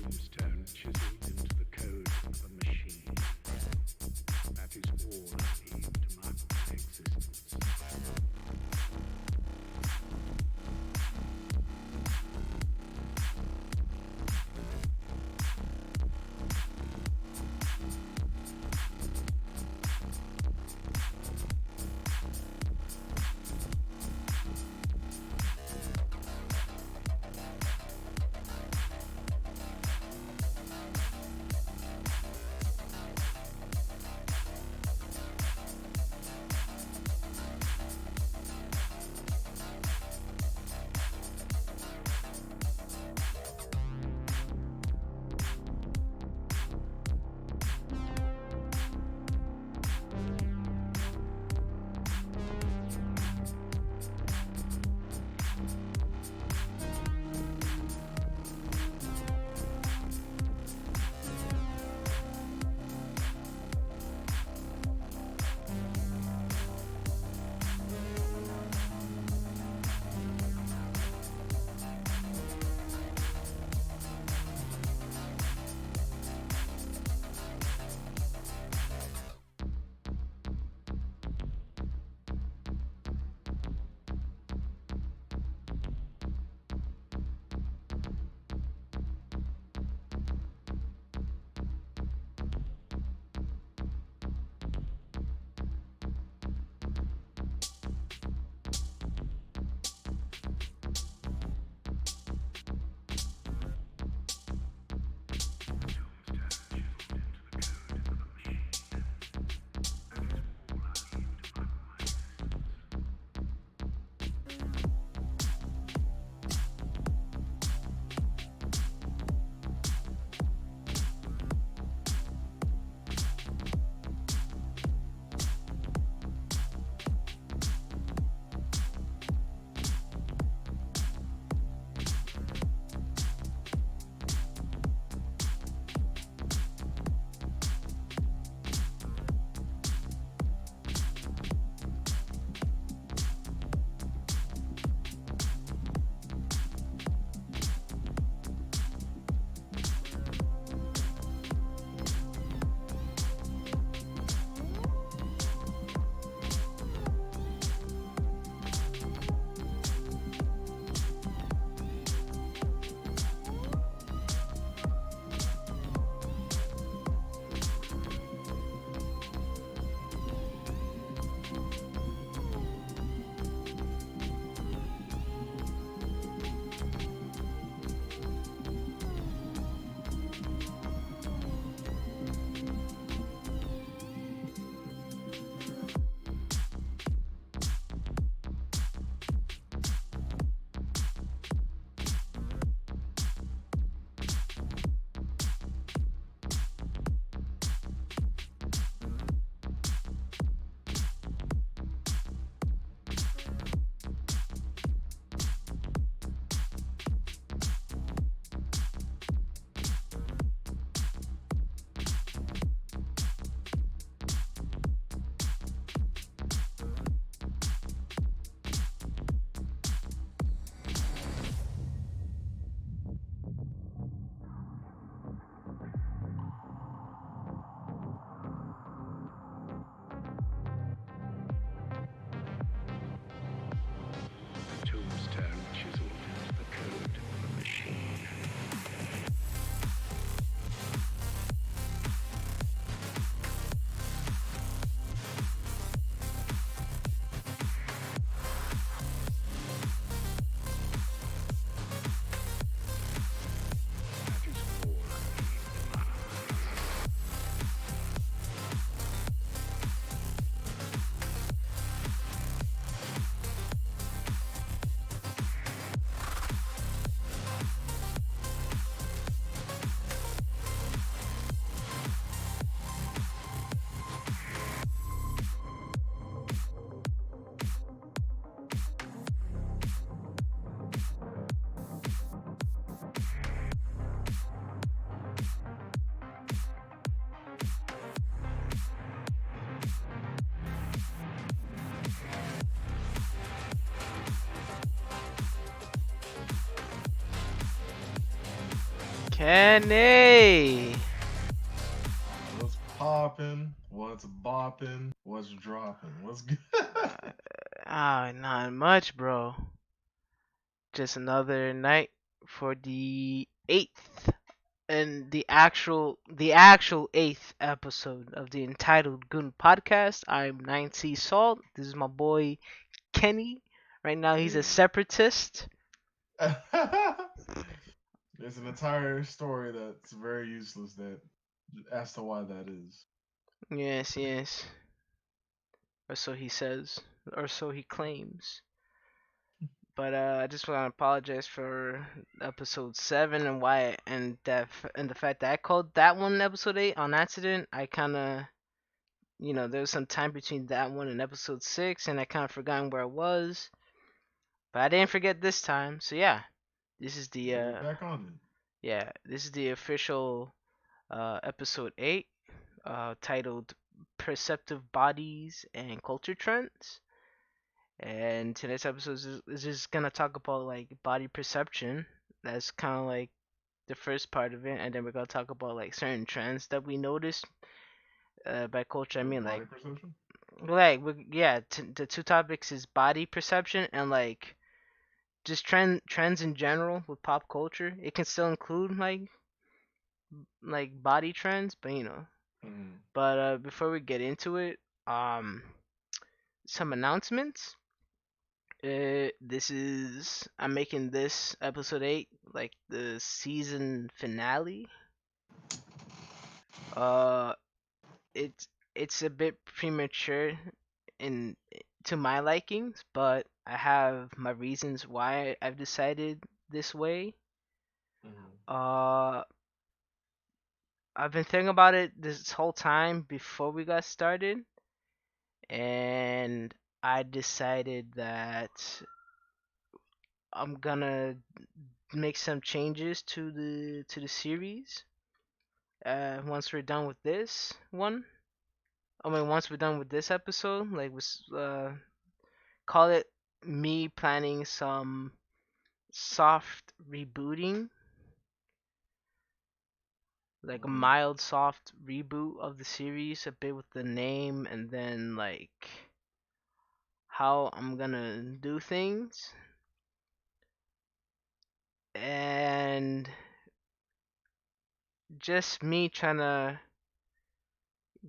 tombstone. Kenny! What's poppin'? What's boppin'? What's dropping? What's good? Not much, bro. Just another night for the eighth and the actual eighth episode of the Entitled Goon podcast. I'm 9C Salt. This is my boy Kenny. Right now he's a Hey. separatist. There's an entire story that's very useless that as to why that is. Yes, yes. Or so he says. Or so he claims. But I just want to apologize for episode 7 and why and the fact that I called that one episode 8 on accident. I kind of there was some time between that one and episode 6, and I kind of forgotten where I was. But I didn't forget this time. So yeah, this is the You're back on official episode 8, titled "Perceptive Bodies and Culture Trends." And today's episode is just gonna talk about like body perception. That's kind of like the first part of it, and then we're gonna talk about like certain trends that we noticed. By culture, I it. mean Body perception? the two topics is body perception and like just trends in general with pop culture. It can still include like body trends, but Mm-hmm. But before we get into it, um, some announcements. I'm making this episode 8 like the season finale. Uh, it's it's a bit premature in to my likings, but I have my reasons why I've decided this way. Mm-hmm. Uh, I've been thinking about it this whole time before we got started, and I decided that I'm gonna make some changes to the series. Once we're done with this one, I mean, once we're done with this episode, like call it me planning some soft rebooting, like a Mm-hmm. mild soft reboot of the series, a bit with the name, and then like how I'm gonna do things, and just me trying to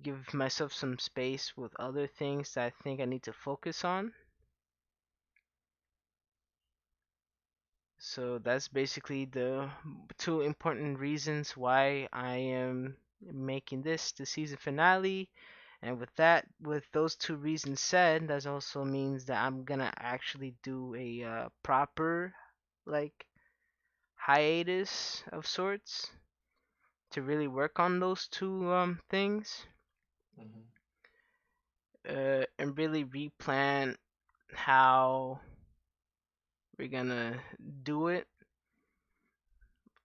give myself some space with other things that I think I need to focus on. So that's basically the two important reasons why I am making this the season finale. And with those two reasons said, that also means that I'm gonna actually do a proper like hiatus of sorts to really work on those two things, Mm-hmm. and really replan how we're gonna do it.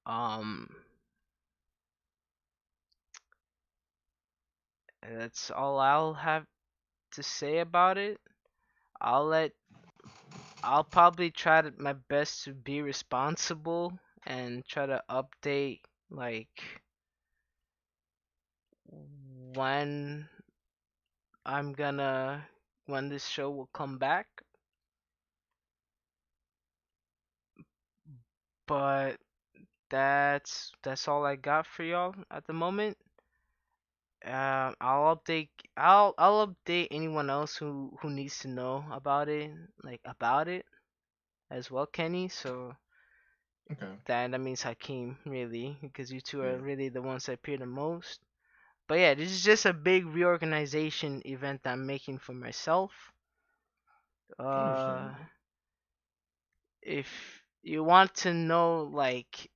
Um, that's all I'll have to say about it. I'll let I'll probably try my best to be responsible and try to update like when I'm gonna when this show will come back. But that's all I got for y'all at the moment. I'll update anyone else who needs to know about it as well, Kenny. So Okay. that means Hakeem, really, because you two are Yeah. really the ones that appear the most. But yeah, this is just a big reorganization event that I'm making for myself. Uh, Understandable. if you want to know like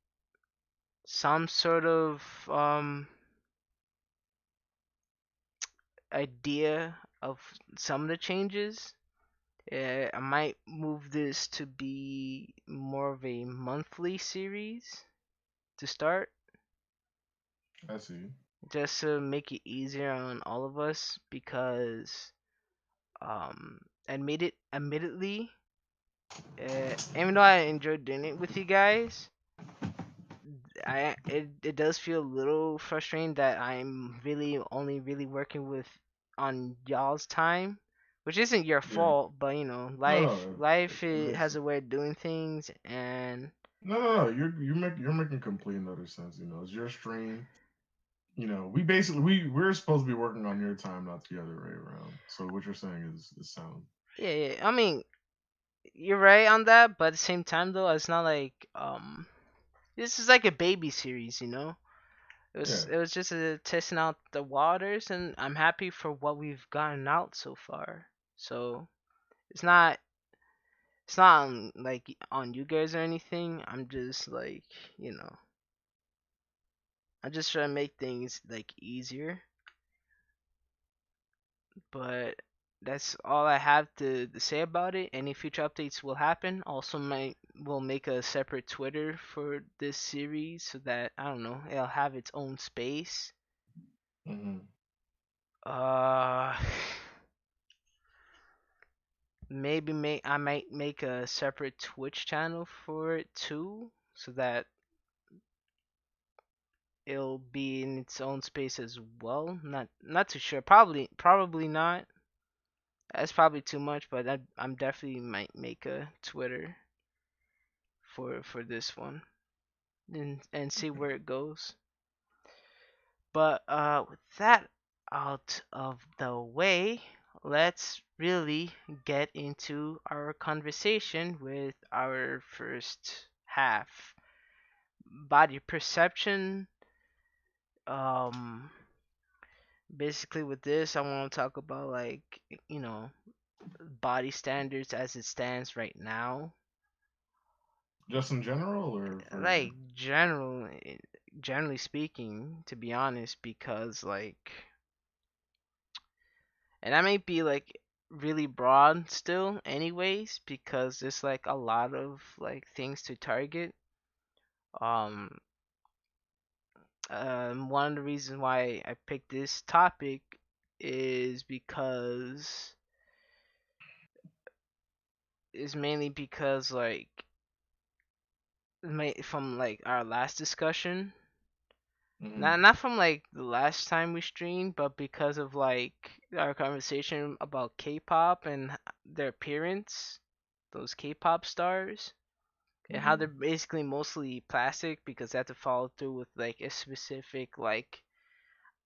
some sort of idea of some of the changes, I might move this to be more of a monthly series to start, I see. just to make it easier on all of us because admittedly, even though I enjoyed doing it with you guys, it does feel a little frustrating that I'm really only really working with on y'all's time, which isn't your Yeah. fault, but you know, No, life it it makes has a way of doing things, and no. You're making complete and utter sense. You know, it's your stream. You know, we basically we're supposed to be working on your time, not the other way around. So what you're saying is sound. yeah. I mean, you're right on that, but at the same time though, it's not like this is like a baby series, you know. Yeah. It was just testing out the waters, and I'm happy for what we've gotten out so far. So it's not on, like on you guys or anything. I'm just like, you know, I'm just trying to make things like easier. But that's all I have to say about it. Any future updates will happen. Also, might will make a separate Twitter for this series so that I don't know, it'll have its own space. Hmm. Uh, maybe I might make a separate Twitch channel for it too, so that it'll be in its own space as well. Not too sure. Probably not. That's probably too much, but I'm definitely might make a Twitter for this one and see where it goes. But with that out of the way, let's really get into our conversation with our first half. Body perception. Um, Basically with this, I want to talk about like you know body standards as it stands right now, Just in general, or for like generally speaking, to be honest, because like, and that might be like really broad still anyways, because there's like a lot of like things to target. um One of the reasons why I picked this topic is because is mainly because like from like our last discussion, hmm not from like the last time we streamed, but because of like our conversation about K-pop and their appearance, those K-pop stars, and how they're hmm basically mostly plastic because they have to follow through with like a specific like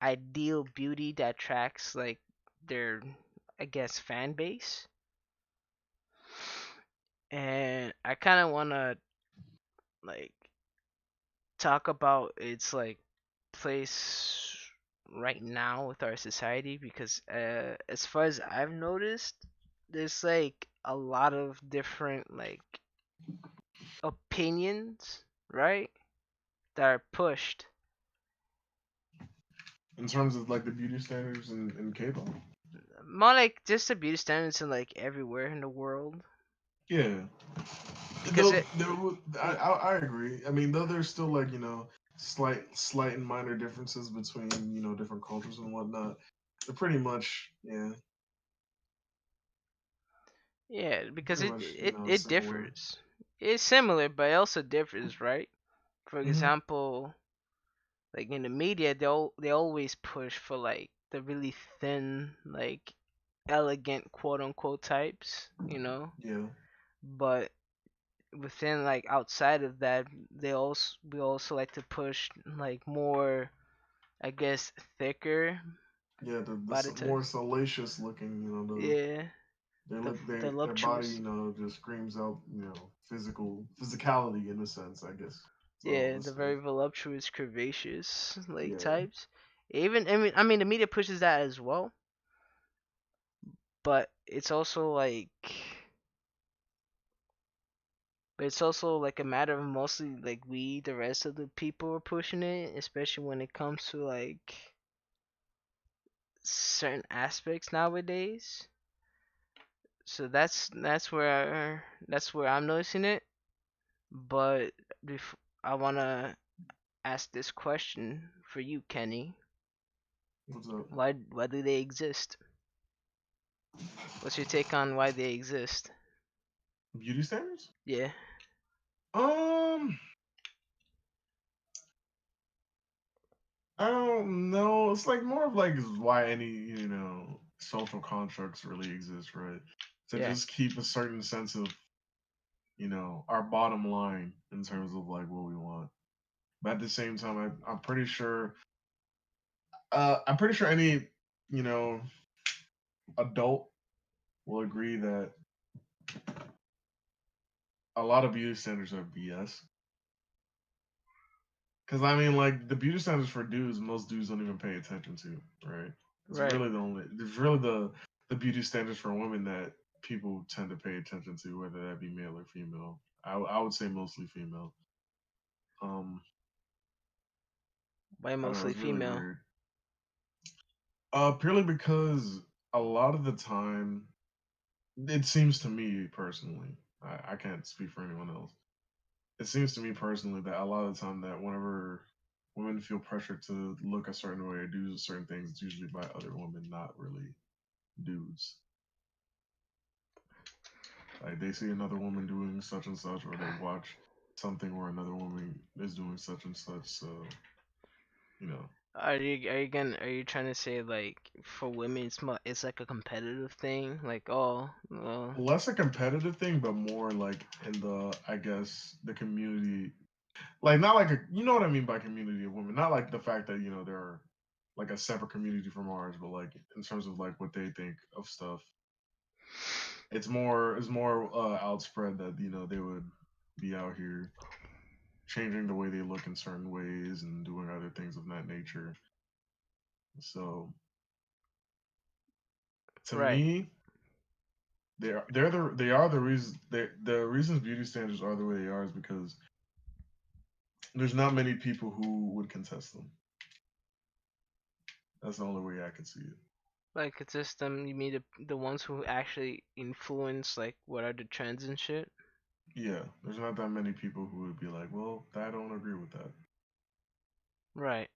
ideal beauty that tracks like their, I guess, fan base. And I kind of want to like talk about its like place right now with our society, because as far as I've noticed, there's like a lot of different like opinions, right, that are pushed. in terms of like the beauty standards in K-pop. More like just the beauty standards in like everywhere in the world, Yeah. because Though it, it I agree. I mean, though there's still like slight and minor differences between different cultures and whatnot. They're pretty much yeah, because pretty much it similar. differs. It's similar, but it also differs, right? For Hmm. example, like in the media, they always push for like the really thin, like elegant quote unquote types, you know. Yeah, But within like outside of that, we also like to push like more, I guess, thicker yeah. body More types. salacious looking. Yeah, They look their body voluptuous. just screams out physicality in a sense. I guess that's what I Yeah, want to the say. very voluptuous, curvaceous like Yeah. types. Even I mean the media pushes that as well, but it's also like a matter of mostly like we, the rest of the people, are pushing it, especially when it comes to like certain aspects nowadays. So that's where I'm noticing it. But I wanna ask this question for you, Kenny. What's up? Why do they exist? What's your take on why they exist? Beauty standards? Yeah. Um, I don't know. It's like more of like why any social constructs really exist, right? To Yeah. just keep a certain sense of our bottom line in terms of like what we want. But at the same time, I'm pretty sure any you know adult will agree that a lot of beauty standards are BS. Because I mean, like the beauty standards for dudes, most dudes don't even pay attention to, right? Right. It's really the beauty standards for women that people tend to pay attention to, whether that be male or female. I would say mostly female. Um, Why I don't know, mostly it's really female? weird. Purely because a lot of the time, it seems to me personally, I can't speak for anyone else. It seems to me personally that a lot of the time that whenever women feel pressure to look a certain way or do certain things, it's usually by other women, not really dudes. Like they see another woman doing such and such, or they watch something where another woman is doing such and such. So you know, Are you trying to say like for women it's like a competitive thing? Like, oh, well, less a competitive thing, but more like in the I guess the community, like not like a you know what I mean by community of women, not like the fact that there are like a separate community from ours, but like in terms of like what they think of stuff. It's more outspread that they would be out here changing the way they look in certain ways and doing other things of that nature. So to right. me, they are the reason the reasons beauty standards are the way they are is because there's not many people who would contest them. That's the only way I could see it. Like it's just them. You mean the ones who actually influence like what are the trends and shit? Yeah, there's not that many people who would be like, well, I don't agree with that. Right.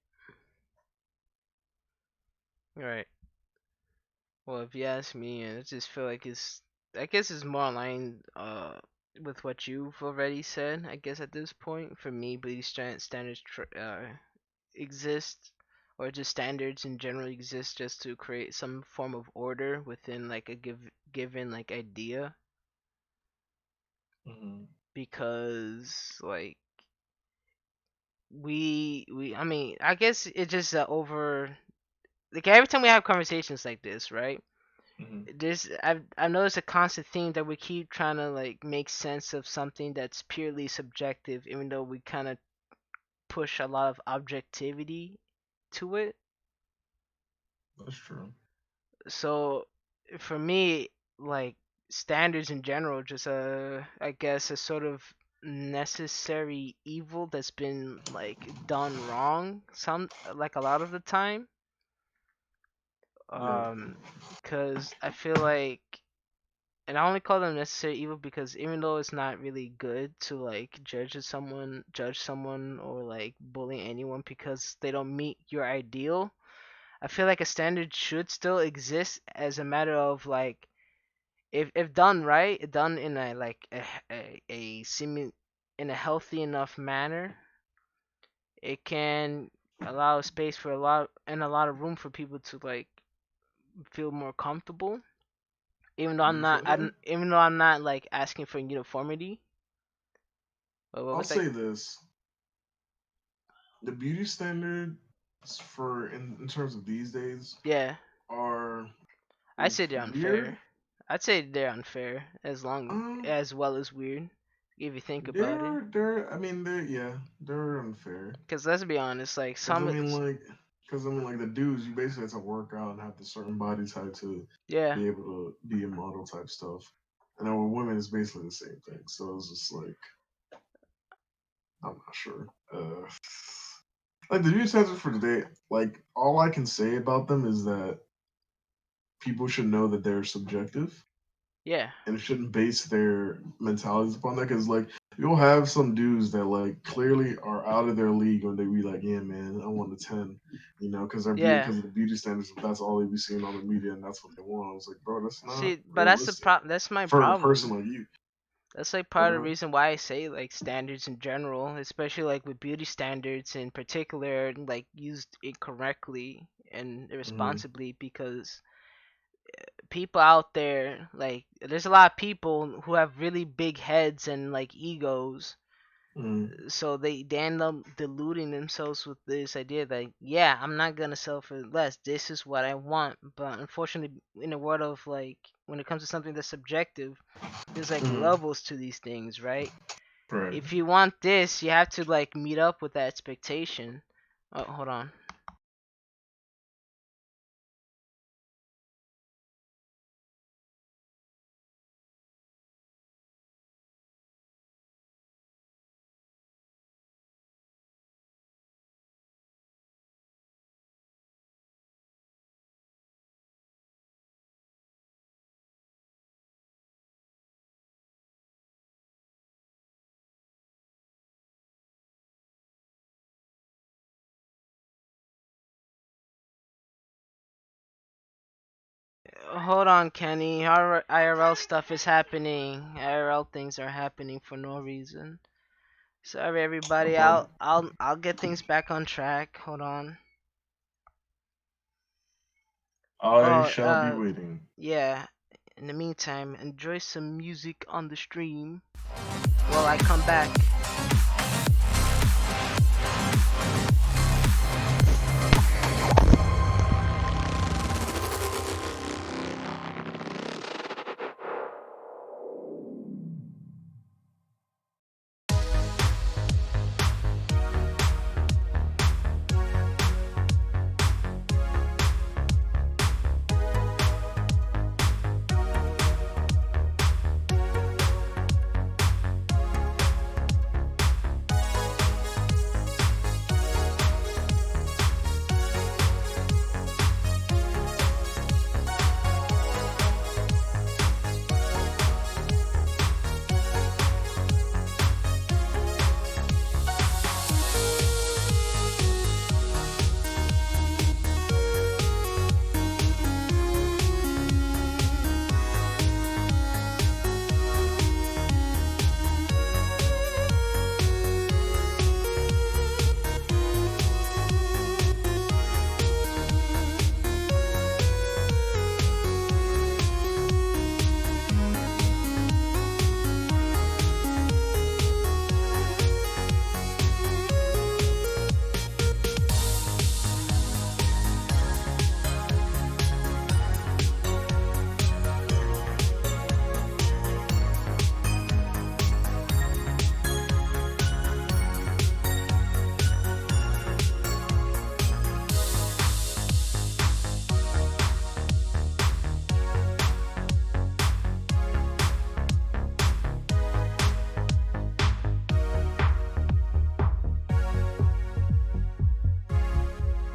Right. Well, if you ask me, I just feel like I guess it's more aligned with what you've already said. I guess at this point, for me, beauty standards exist, or just standards in general exist just to create some form of order within like a given like idea. Hmm. Because like we I mean I guess it's just over like every time we have conversations like this, right? Hmm. I've noticed a constant theme that we keep trying to like make sense of something that's purely subjective, even though we kind of push a lot of objectivity to it. That's true. So for me, like standards in general, just I guess a sort of necessary evil that's been like done wrong some like a lot of the time. Yeah. Um, because I feel like and I only call them necessary evil because even though it's not really good to like judge someone or like bully anyone because they don't meet your ideal, I feel like a standard should still exist as a matter of like if done right, done in a like a semi in a healthy enough manner, it can allow space for a lot of room for people to like feel more comfortable. You feel me? Even though I'm not like asking for uniformity. What I'll was that? say this: the beauty standards for in terms of these days Yeah, are I say they're weird. unfair. I'd say they're unfair Um, as well as weird if you think about it. they're I mean they're unfair. Cause let's be honest, like Cause I some, mean like because I mean like the dudes you basically have to work out and have the certain body type to yeah, be able to be a model type stuff. And then with women it's basically the same thing. So it's just like I'm not sure. Like the beauty standards for today, like all I can say about them is that people should know that they're subjective yeah, and shouldn't base their mentalities upon that. Because like you'll have some dudes that like clearly are out of their league when they be like, yeah, man, I want a 10, because they're beauty yeah. because of the beauty standards. That's all they be seeing on the media, and that's what they want. I was like, bro, that's not See, but realistic that's my for a person problem. like you. That's like part of the Okay. reason why I say like standards in general, especially like with beauty standards in particular, like used incorrectly and Mm-hmm. irresponsibly, because people out there, like there's a lot of people who have really big heads and like egos, Mm-hmm. so they end up deluding themselves with this idea that, yeah, I'm not gonna sell for less, this is what I want. But unfortunately, in a world of like, when it comes to something that's subjective, there's like Mm-hmm. levels to these things, right? Right. If you want this, you have to like meet up with that expectation. Oh, hold on. Hold on, Kenny. IRL stuff is happening. IRL things are happening for no reason. Sorry, No everybody. problem. I'll get things back on track. Hold on. I Oh, shall be waiting. yeah. In the meantime, enjoy some music on the stream while I come back.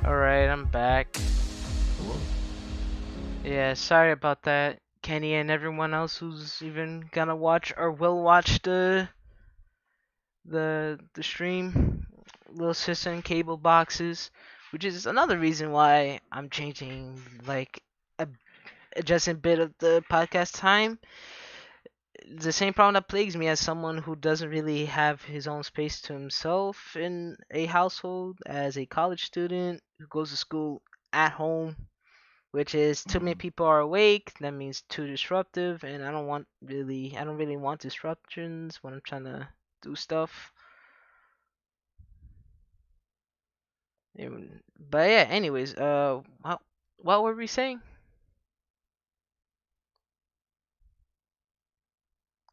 All right, I'm back. Hello. Yeah, sorry about that, Kenny, and everyone else who's even gonna watch or will watch the stream. Little sister and cable boxes, which is another reason why I'm changing, like, a, adjusting a bit of the podcast time. The same problem that plagues me as someone who doesn't really have his own space to himself in a household, as a college student who goes to school at home, which is too many Mm. people are awake. That means too disruptive, and I don't really want disruptions when I'm trying to do stuff. But yeah, anyways, what were we saying,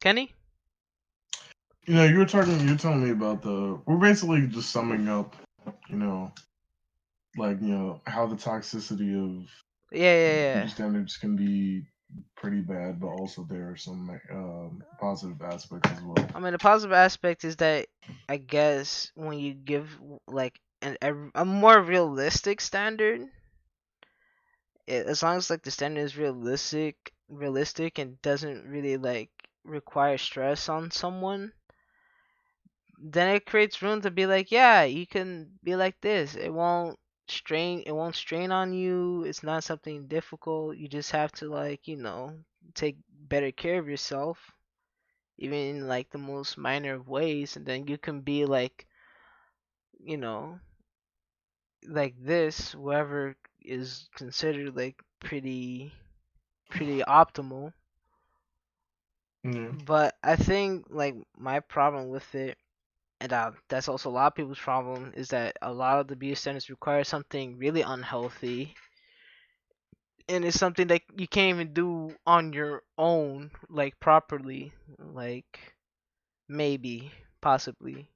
Kenny? You were talking. You're telling me about the. We're basically just summing up. You know, how the toxicity of Yeah, yeah, beauty yeah. standards can be pretty bad, but also there are some positive aspects as well. I mean, the positive aspect is that I guess when you give like a more realistic standard, as long as like the standard is realistic and doesn't really like require stress on someone, then it creates room to be like, yeah, you can be like this. It won't strain on you. It's not something difficult. You just have to, like, take better care of yourself. even in like the most minor of ways, and then you can be like, you know, like this, whoever is considered like pretty optimal. Yeah. But I think like my problem with it, and that's also a lot of people's problem, is that a lot of the beauty standards require something really unhealthy, and it's something that you can't even do on your own, like properly, like maybe, possibly,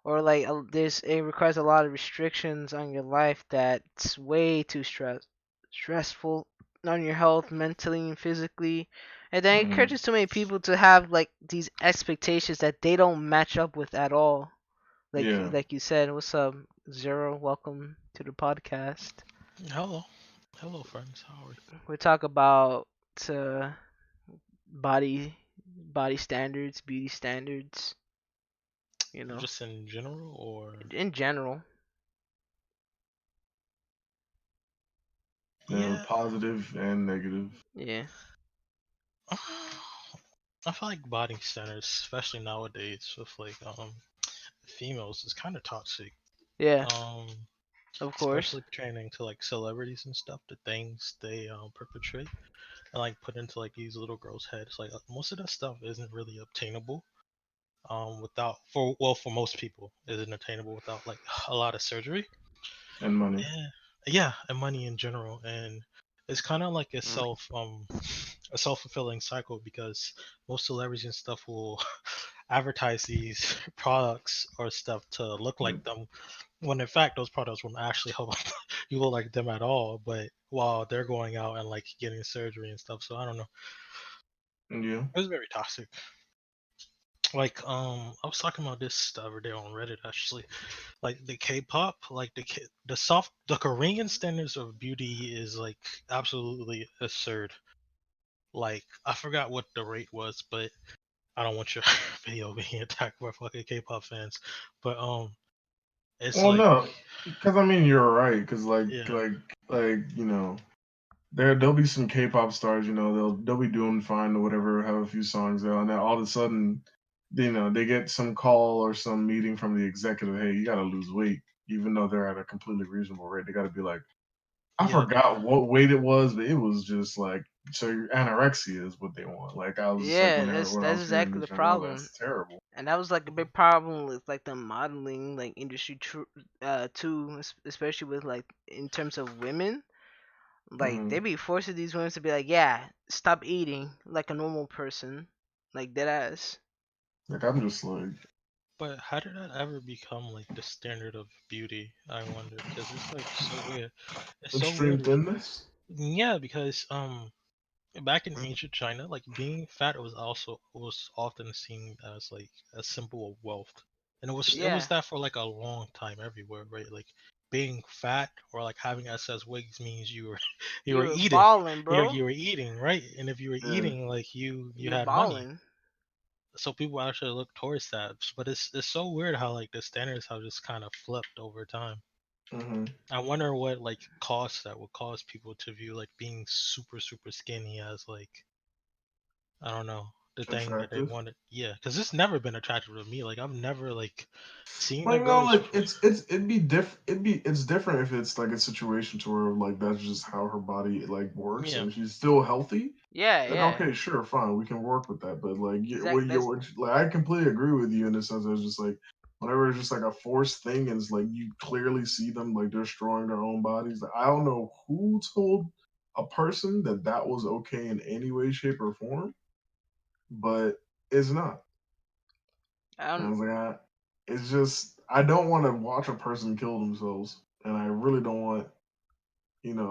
or like there's it requires a lot of restrictions on your life that's way too stressful on your health mentally and physically, and then it Mm. encourages too many people to have like these expectations that they don't match up with at all. Yeah. Like you said, what's up, Zero? Welcome to the podcast. Hello. Hello, friends. How are We talk about uh, body body standards, beauty standards, you you? know, Just in general, or in general. yeah, Positive and negative. Yeah. I feel like body standards, especially nowadays with like females, is kind of toxic. Yeah, Um, of course. especially pertaining to like celebrities and stuff, the things they perpetrate and like put into like these little girls' heads. Like most of that stuff isn't really obtainable. Without for most people, isn't attainable without like a lot of surgery. And money. Yeah, yeah, and money in general, and it's kind of like Mm. a self fulfilling cycle because most celebrities and stuff will advertise these products or stuff to look Yeah. like them, when in fact those products won't actually help you look like them at all. But while they're going out and like getting surgery and stuff, so I don't know, Yeah. it was very toxic. Like I was talking about this the other day on Reddit actually. Like the K-pop, like the Korean standards of beauty is like absolutely absurd. Like I forgot what the rate was, but I don't want your video being attacked by fucking K-pop fans. But it's Well, like no, because I mean you're right. Because yeah, like there'll be some K-pop stars. They'll be doing fine or whatever. Have a few songs out, and then all of a sudden, they get some call or some meeting from the executive. Hey, you got to lose weight, even though they're at a completely reasonable rate. They got to be like, I yeah, forgot what weight it was, but it was just like, so your anorexia is what they want. Like I was just like Yeah, when I that's was hearing exactly this, the like, oh, problem. that's terrible. And that was like a big problem with like the modeling like industry too, especially with like in terms of women. Like Hmm. they be forcing these women to be like, yeah, stop eating like a normal person, like dead ass. Like I'm just like but how did that ever become like the standard of beauty? I wonder because it's like so weird. It's so extreme weird because thinness. yeah, because back in ancient China, like being fat was often seen as like a symbol of wealth, and it was Yeah, that for like a long time everywhere, right? Like being fat or like having excess weight means you were you you were were eating, balling, you know, bro. you were eating, right? And if you were Yeah. eating, like you You had money, balling. so people actually look towards that. But it's so weird how like the standards have just kind of flipped over time. Hmm. I wonder what like cause that would cause people to view like being super super skinny as like I don't know the thing that they Attractive. wanted. Yeah, because it's never been attractive to me. Like I've never like seen Like the no, girls. like it's different if it's like a situation to where like that's just how her body like works Yeah, and she's still healthy. Yeah, Like yeah. okay, sure, fine, we can work with that. But like Exactly. That's like I completely agree with you in the sense that it's just like whenever it's just like a forced thing and it's like you clearly see them like destroying their own bodies. Like, I don't know who told a person that that was okay in any way, shape, or form, but it's not. I And I don't. was like, it's just I don't want to watch a person kill themselves, and I really don't want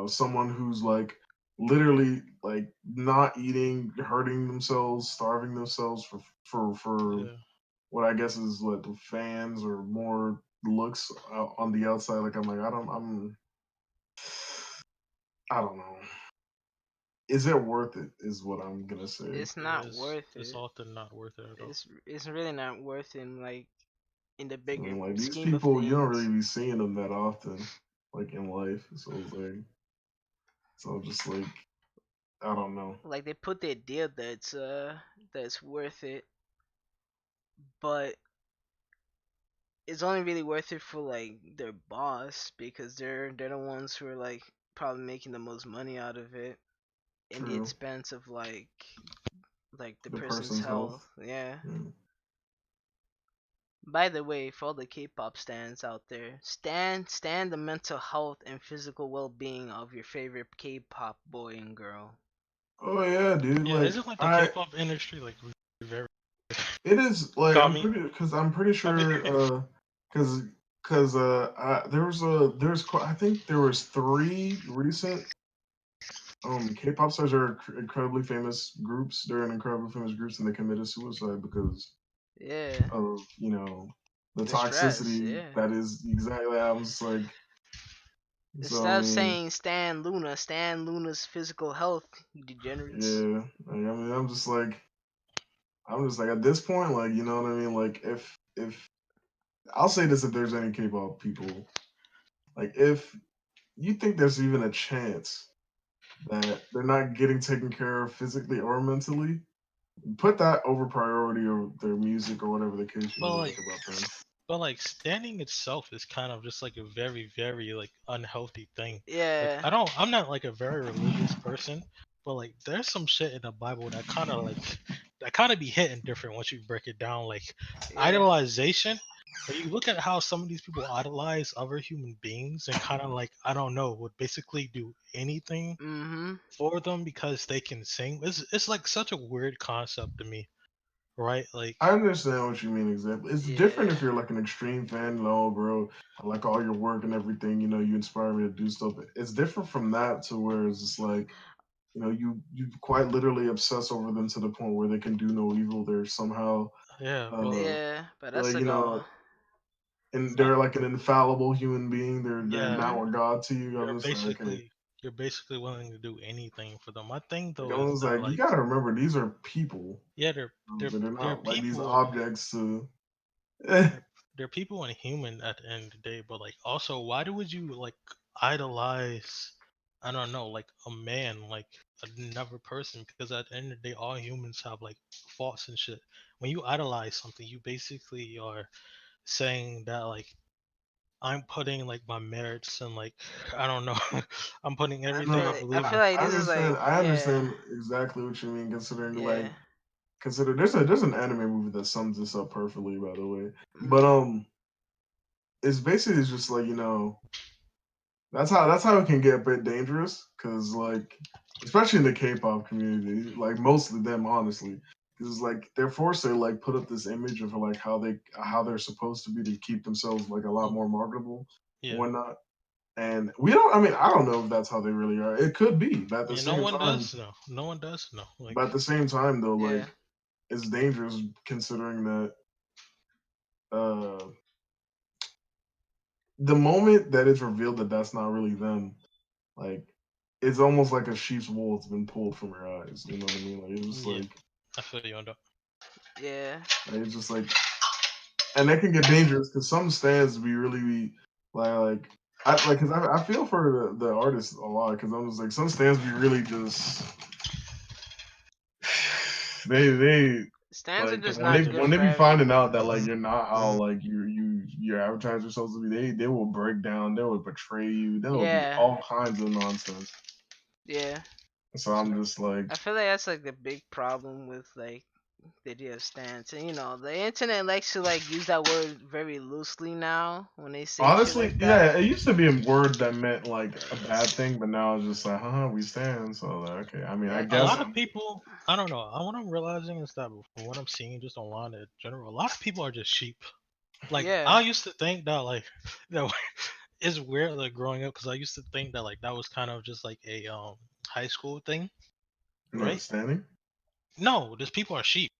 someone who's like literally like not eating, hurting themselves, starving themselves for yeah. what I guess is what the fans or more looks on the outside. Like I'm like I don't know. Is it worth it? Is what I'm gonna say. It's It not is. worth It's it. often not worth it at all. It's really not worth it. Like in the I bigger mean, like these scheme of people, you don't really things. be seeing them that often, like in life. So just like I don't know. Like they put their deal that's worth it. but it's only really worth it for like their boss because they're the ones who are like probably making the most money out of it in the True. expense of like the The person's person's health. health. Yeah. Yeah. By the way, for all the K-pop stands out there, stand the mental health and physical well-being of your favorite K-pop boy and girl. Oh yeah, dude. Yeah, Like isn't like the I, K-pop industry like very it is like Kami? I'm pretty I mean, sure because I think there was three recent K-pop stars are incredibly famous groups. They're in incredibly famous groups, and they committed suicide because Yeah, of the the stress. toxicity Yeah. that is exactly. I was like, so I Instead of mean, saying Stan Luna's physical health, you degenerates. yeah. Like, I mean, I'm just like at this point, like you know what I mean. Like if I'll say this, if there's any K-pop people, like if you think there's even a chance that they're not getting taken care of physically or mentally, put that over priority of their music or whatever the case you but may like like about them. But like standing itself is kind of just like a very, very like unhealthy thing. Like Yeah, I'm not like a very religious person, but like there's some shit in the Bible that kind of be hitting different once you break it down. Like yeah. idolization. When you look at how some of these people idolize other human beings and kind of like I don't know would basically do anything Mhm. for them because they can sing. It's like such a weird concept to me, right? Like I understand what you mean exactly. It's different Yeah. if you're like an extreme fan. No, bro, I like all your work and everything. You know, you inspire me to do stuff. It's different from that to where it's just like you quite literally obsess over them to the point where they can do no evil. They're somehow yeah, but uh Yeah, but that's like like a and like they're like an infallible human being. They're yeah. now Mhm. a god to you. You're I'm just like, okay. basically you're basically willing to do anything for them. My thing Like though I is was that like, you like gotta remember these are people. yeah, They're they're not like these people objects to. Eh, they're people and human at the end of the day, but like also why do would you like idolize I don't know, like a man, like another person, because at the end of the day all humans have like faults and shit. When you idolize something, you basically are saying that like I'm putting like my merits and like I don't know, I'm putting everything I I believe feel in. like I this is understand. like I yeah, understand exactly what you mean. Considering yeah. like consider there's an anime movie that sums this up perfectly. By the way, but Mhm. it's basically just like that's how it can get a bit dangerous because like especially in the K-pop community, like mostly them honestly, because like they're forced to like put up this image of like how they're supposed to be to keep themselves like a lot Mm, more marketable and yeah. whatnot. And we don't. I mean, I don't know if that's how they really are. It could be, but at the Yeah, no same one time, does know. No one does know. Like, though, Yeah. like it's dangerous considering that uh the moment that it's revealed that that's not really them, like it's almost like a sheep's wool that's been pulled from your eyes. You know what I mean? Like yeah, I feel you on that. Yeah. it's just like, and that can get dangerous because some stands be really like because I feel for the artists a lot because I'm just like some stands be really just they Stands are like just when they not good when they for be finding out everyone. that like you're not how like your advertiser supposed to be, they will break down, they will betray you, there will be Yeah. all kinds of nonsense. Yeah. So I'm just like I feel like that's like the big problem with like the idea of stance. And the internet likes to like use that word very loosely now when they say shit honestly, like that. yeah, it used to be a word that meant like a bad thing, but now it's just like, we stand. So like, okay, I mean, I Yeah, A cause guess lot of people, I don't know. What I'm realizing is that from what I'm seeing just online in general, a lot of people are just sheep. Like, yeah. I used to think that like, that it's weird like growing up because I used to think that like that was kind of just like a high school thing, what right? standing. No, just people are sheep.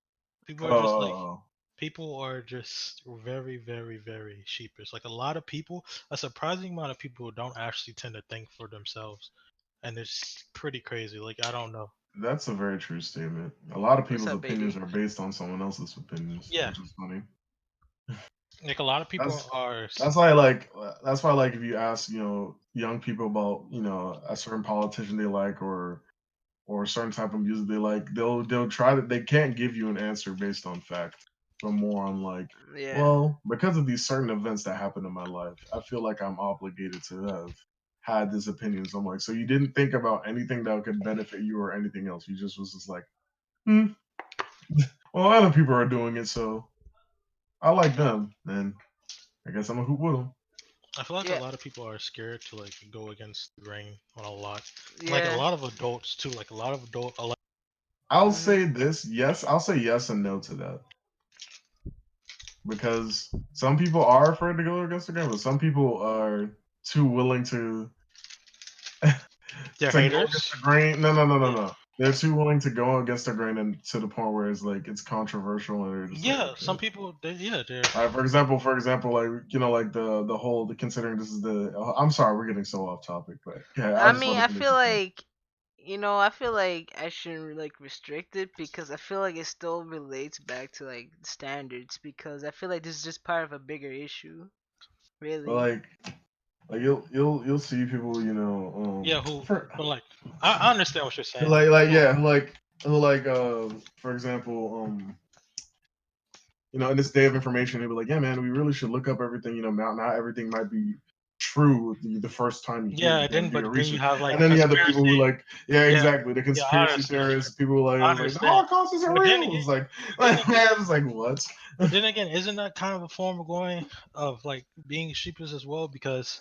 People are just like Uh, people are just very, very, very sheepish. Like a lot of people, a surprising amount of people don't actually tend to think for themselves, and it's pretty crazy. Like I don't know. that's a very true statement. A lot of What's people's up, opinions baby? are based on someone else's opinions, Yeah, which is funny. like a lot of people That's are. that's why like if you ask young people about a certain politician they like or a certain type of music they like, they'll try to they can't give you an answer based on fact. but more on like, Yeah. well, because of these certain events that happened in my life, I feel like I'm obligated to have had this opinion. So I'm like, so you didn't think about anything that could benefit you or anything else. You just was just like, hmm, well, other people are doing it, so I like them, and I guess I'm a hoop with them. I feel like a Yeah. lot of people are scared to like go against the grain on a lot. Like a Yeah. lot of adults too. Like a lot of adult. I'll Mhm. say this, yes, I'll say yes and no to that because some people are afraid to go against the grain, but some people are too willing to They're to go against haters. the grain. No, no, no, no, Yeah. no. They're too willing to go against the grain and to the point where it's like it's controversial, and they're just like, Yeah. Some okay. people. Yeah. They're. For example, like like the whole considering this is the. I'm sorry, we're getting so off topic, but yeah, I I just mean, want to I finish feel the point. like I feel like I shouldn't like restrict it because I feel like it still relates back to like standards because I feel like this is just part of a bigger issue, But really. like you'll see people, Yeah. Who. for But like, I understand what you're saying. like People. yeah, who like for example, in this day of information, they'd be like, yeah, man, we really should look up everything. Not everything might be true the first time you hear it. Yeah. You got to Then, do but your then you research. have like And then you have the people conspiracy. who like, yeah, Yeah. exactly, the Yeah. I conspiracy understand. theorists, people who like, I it's like the understand. Holocaust isn't But then real. again. It's like, Then again. I was like, what? But then again, isn't that kind of a form of going of like being sheepish as well? Because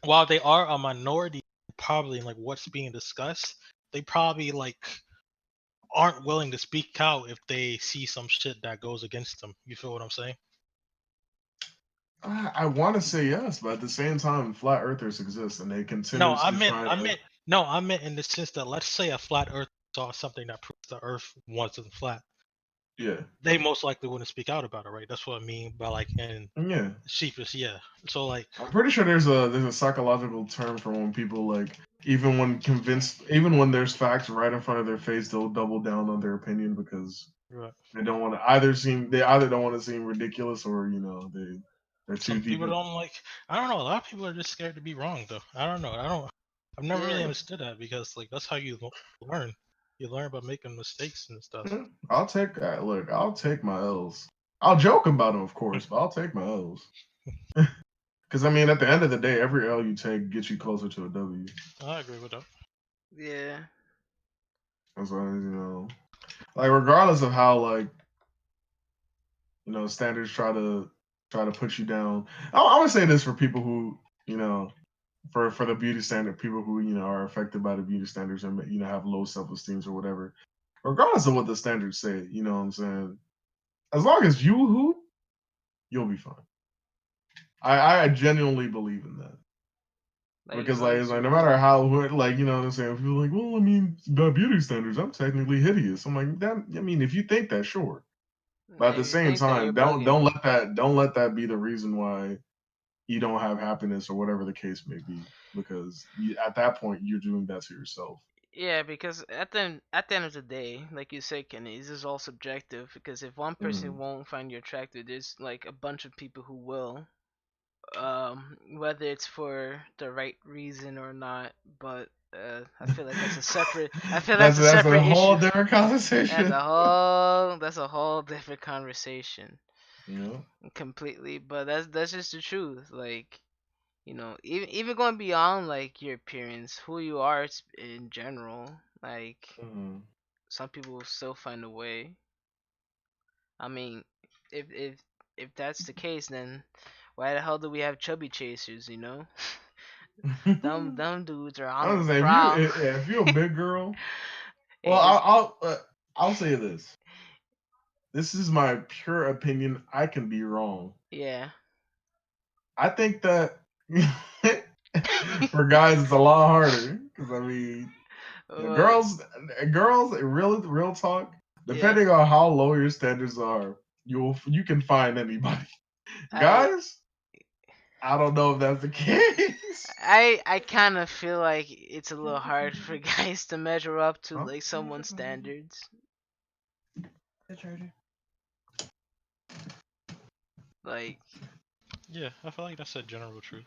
while they are a minority, probably in like what's being discussed, they probably like aren't willing to speak out if they see some shit that goes against them. You feel what I'm saying? I want to say yes, but at the same time, flat earthers exist, and they No, continuously try I to. meant, no, I meant in the sense that let's say a flat Earth saw something that proves the Earth wasn't flat. Yeah, They most likely wouldn't speak out about it, right? That's what I mean by like in yeah. sheepish, yeah. So like, I'm pretty sure there's a psychological term for when people like even when there's facts right in front of their face, they'll double down on their opinion because right. they either don't want to seem ridiculous or they're too Some deep people in. don't like. I don't know. A lot of people are just scared to be wrong, though. I don't know. I don't. I've never really Yeah. understood that because like that's how you learn. You learn by making mistakes and stuff. I'll take my L's. I'll joke about them, of course, but I'll take my L's. Because I mean, at the end of the day, every L you take gets you closer to a W. I agree with that. Yeah. As long as like regardless of how like standards try to put you down. I would say this for people who for the beauty standard, people who are affected by the beauty standards and have low self esteem or whatever. Regardless of what the standards say, you know what I'm saying. As long as you hoop, you'll be fine. I genuinely believe in that. Like as Because long it's as like you no matter hoop. how like what I'm saying, people are like, well, I mean, by beauty standards, I'm technically hideous. I'm like, that. I mean, if you think that, sure. But at the If you same think that, you're time, don't bugging. let that be the reason why you don't have happiness or whatever the case may be. Because at that point, you're doing that to yourself. Yeah, because at the end of the day, like you said, Kenny, this is all subjective. Because if one person Mm. won't find you attractive, there's like a bunch of people who will. Whether it's for the right reason or not, but I feel like that's a separate. I feel that's a That's a separate whole issue. different That's conversation. a whole. That's a whole different conversation, You know. completely. But that's just the truth. Like even going beyond like your appearance, who you are in general. Like Mm. some people will still find a way. I mean, if that's the case, then why the hell do we have chubby chasers? Them dudes are on I the was saying, prowl. if you're a big girl, well, Hey, just I'll say this. This is my pure opinion. I can be wrong. yeah. I think that for guys it's a lot harder because I mean, Well, girls, real talk. yeah. Depending on how low your standards are, you can find anybody. I Guys, I don't know if that's the case. I kind of feel like it's a little hard for guys to measure up to Huh? like someone's standards. The charger. Like Yeah, I feel like that's a general truth.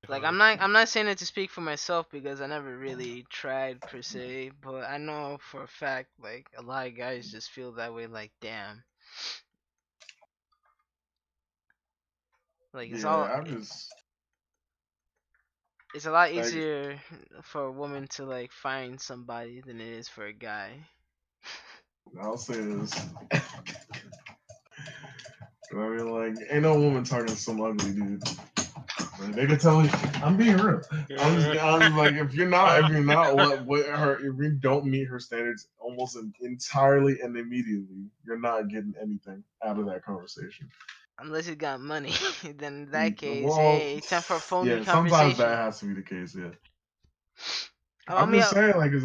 like Hard. I'm not saying it to speak for myself because I never really tried per se, but I know for a fact like a lot of guys just feel that way. Like damn. Like Yeah, I'm just it's a lot like easier for a woman to like find somebody than it is for a guy. I'll say this. I mean, like, ain't no woman talking to some ugly dude. Like, they can tell me. I'm being real. I'm just like, if you're not what her, if you don't meet her standards almost entirely and immediately, you're not getting anything out of that conversation. Unless you got money, then in that case, Well, hey, time for a phony yeah, sometimes that conversation. has to be the case. Yeah, I I'm mean, just saying, like, because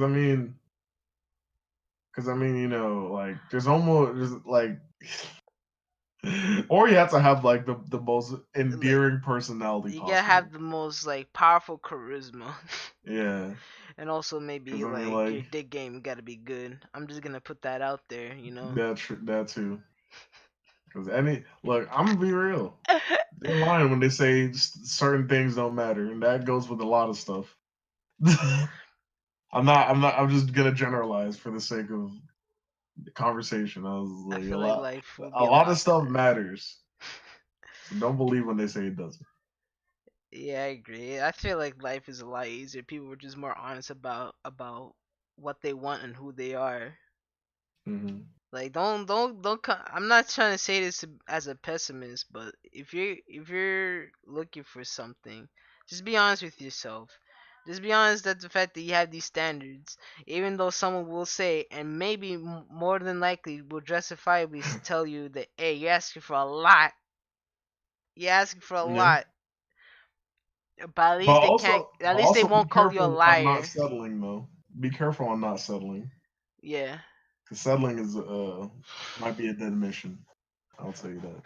like, there's almost there's like, or you have to have like the most like endearing personality you gotta possible. have the most like powerful charisma, Yeah, and also because maybe I mean, like your like dick game gotta be good. I'm just gonna put that out there, you know. that too. Because look, I'm gonna be real. They're lying when they say certain things don't matter, and that goes with a lot of stuff. I'm just gonna generalize for the sake of the conversation. I was I like feel like life would a be a lot of lot stuff better. matters. So don't believe when they say it doesn't. Yeah, I agree. I feel like life is a lot easier. People were just more honest about what they want and who they are. Hmm. Like I'm not trying to say this as a pessimist, but if you're looking for something, just be honest with yourself. Just be honest that the fact that you have these standards, even though someone will say, and maybe more than likely will justifiably tell you that, hey, you're asking for a lot. You're asking for a Yeah, lot, but at but least they can't. also, At but least they also be won't call you a careful on not liar. settling though. Be careful on not settling, Yeah. because settling is might be a dead mission. I'll tell you that.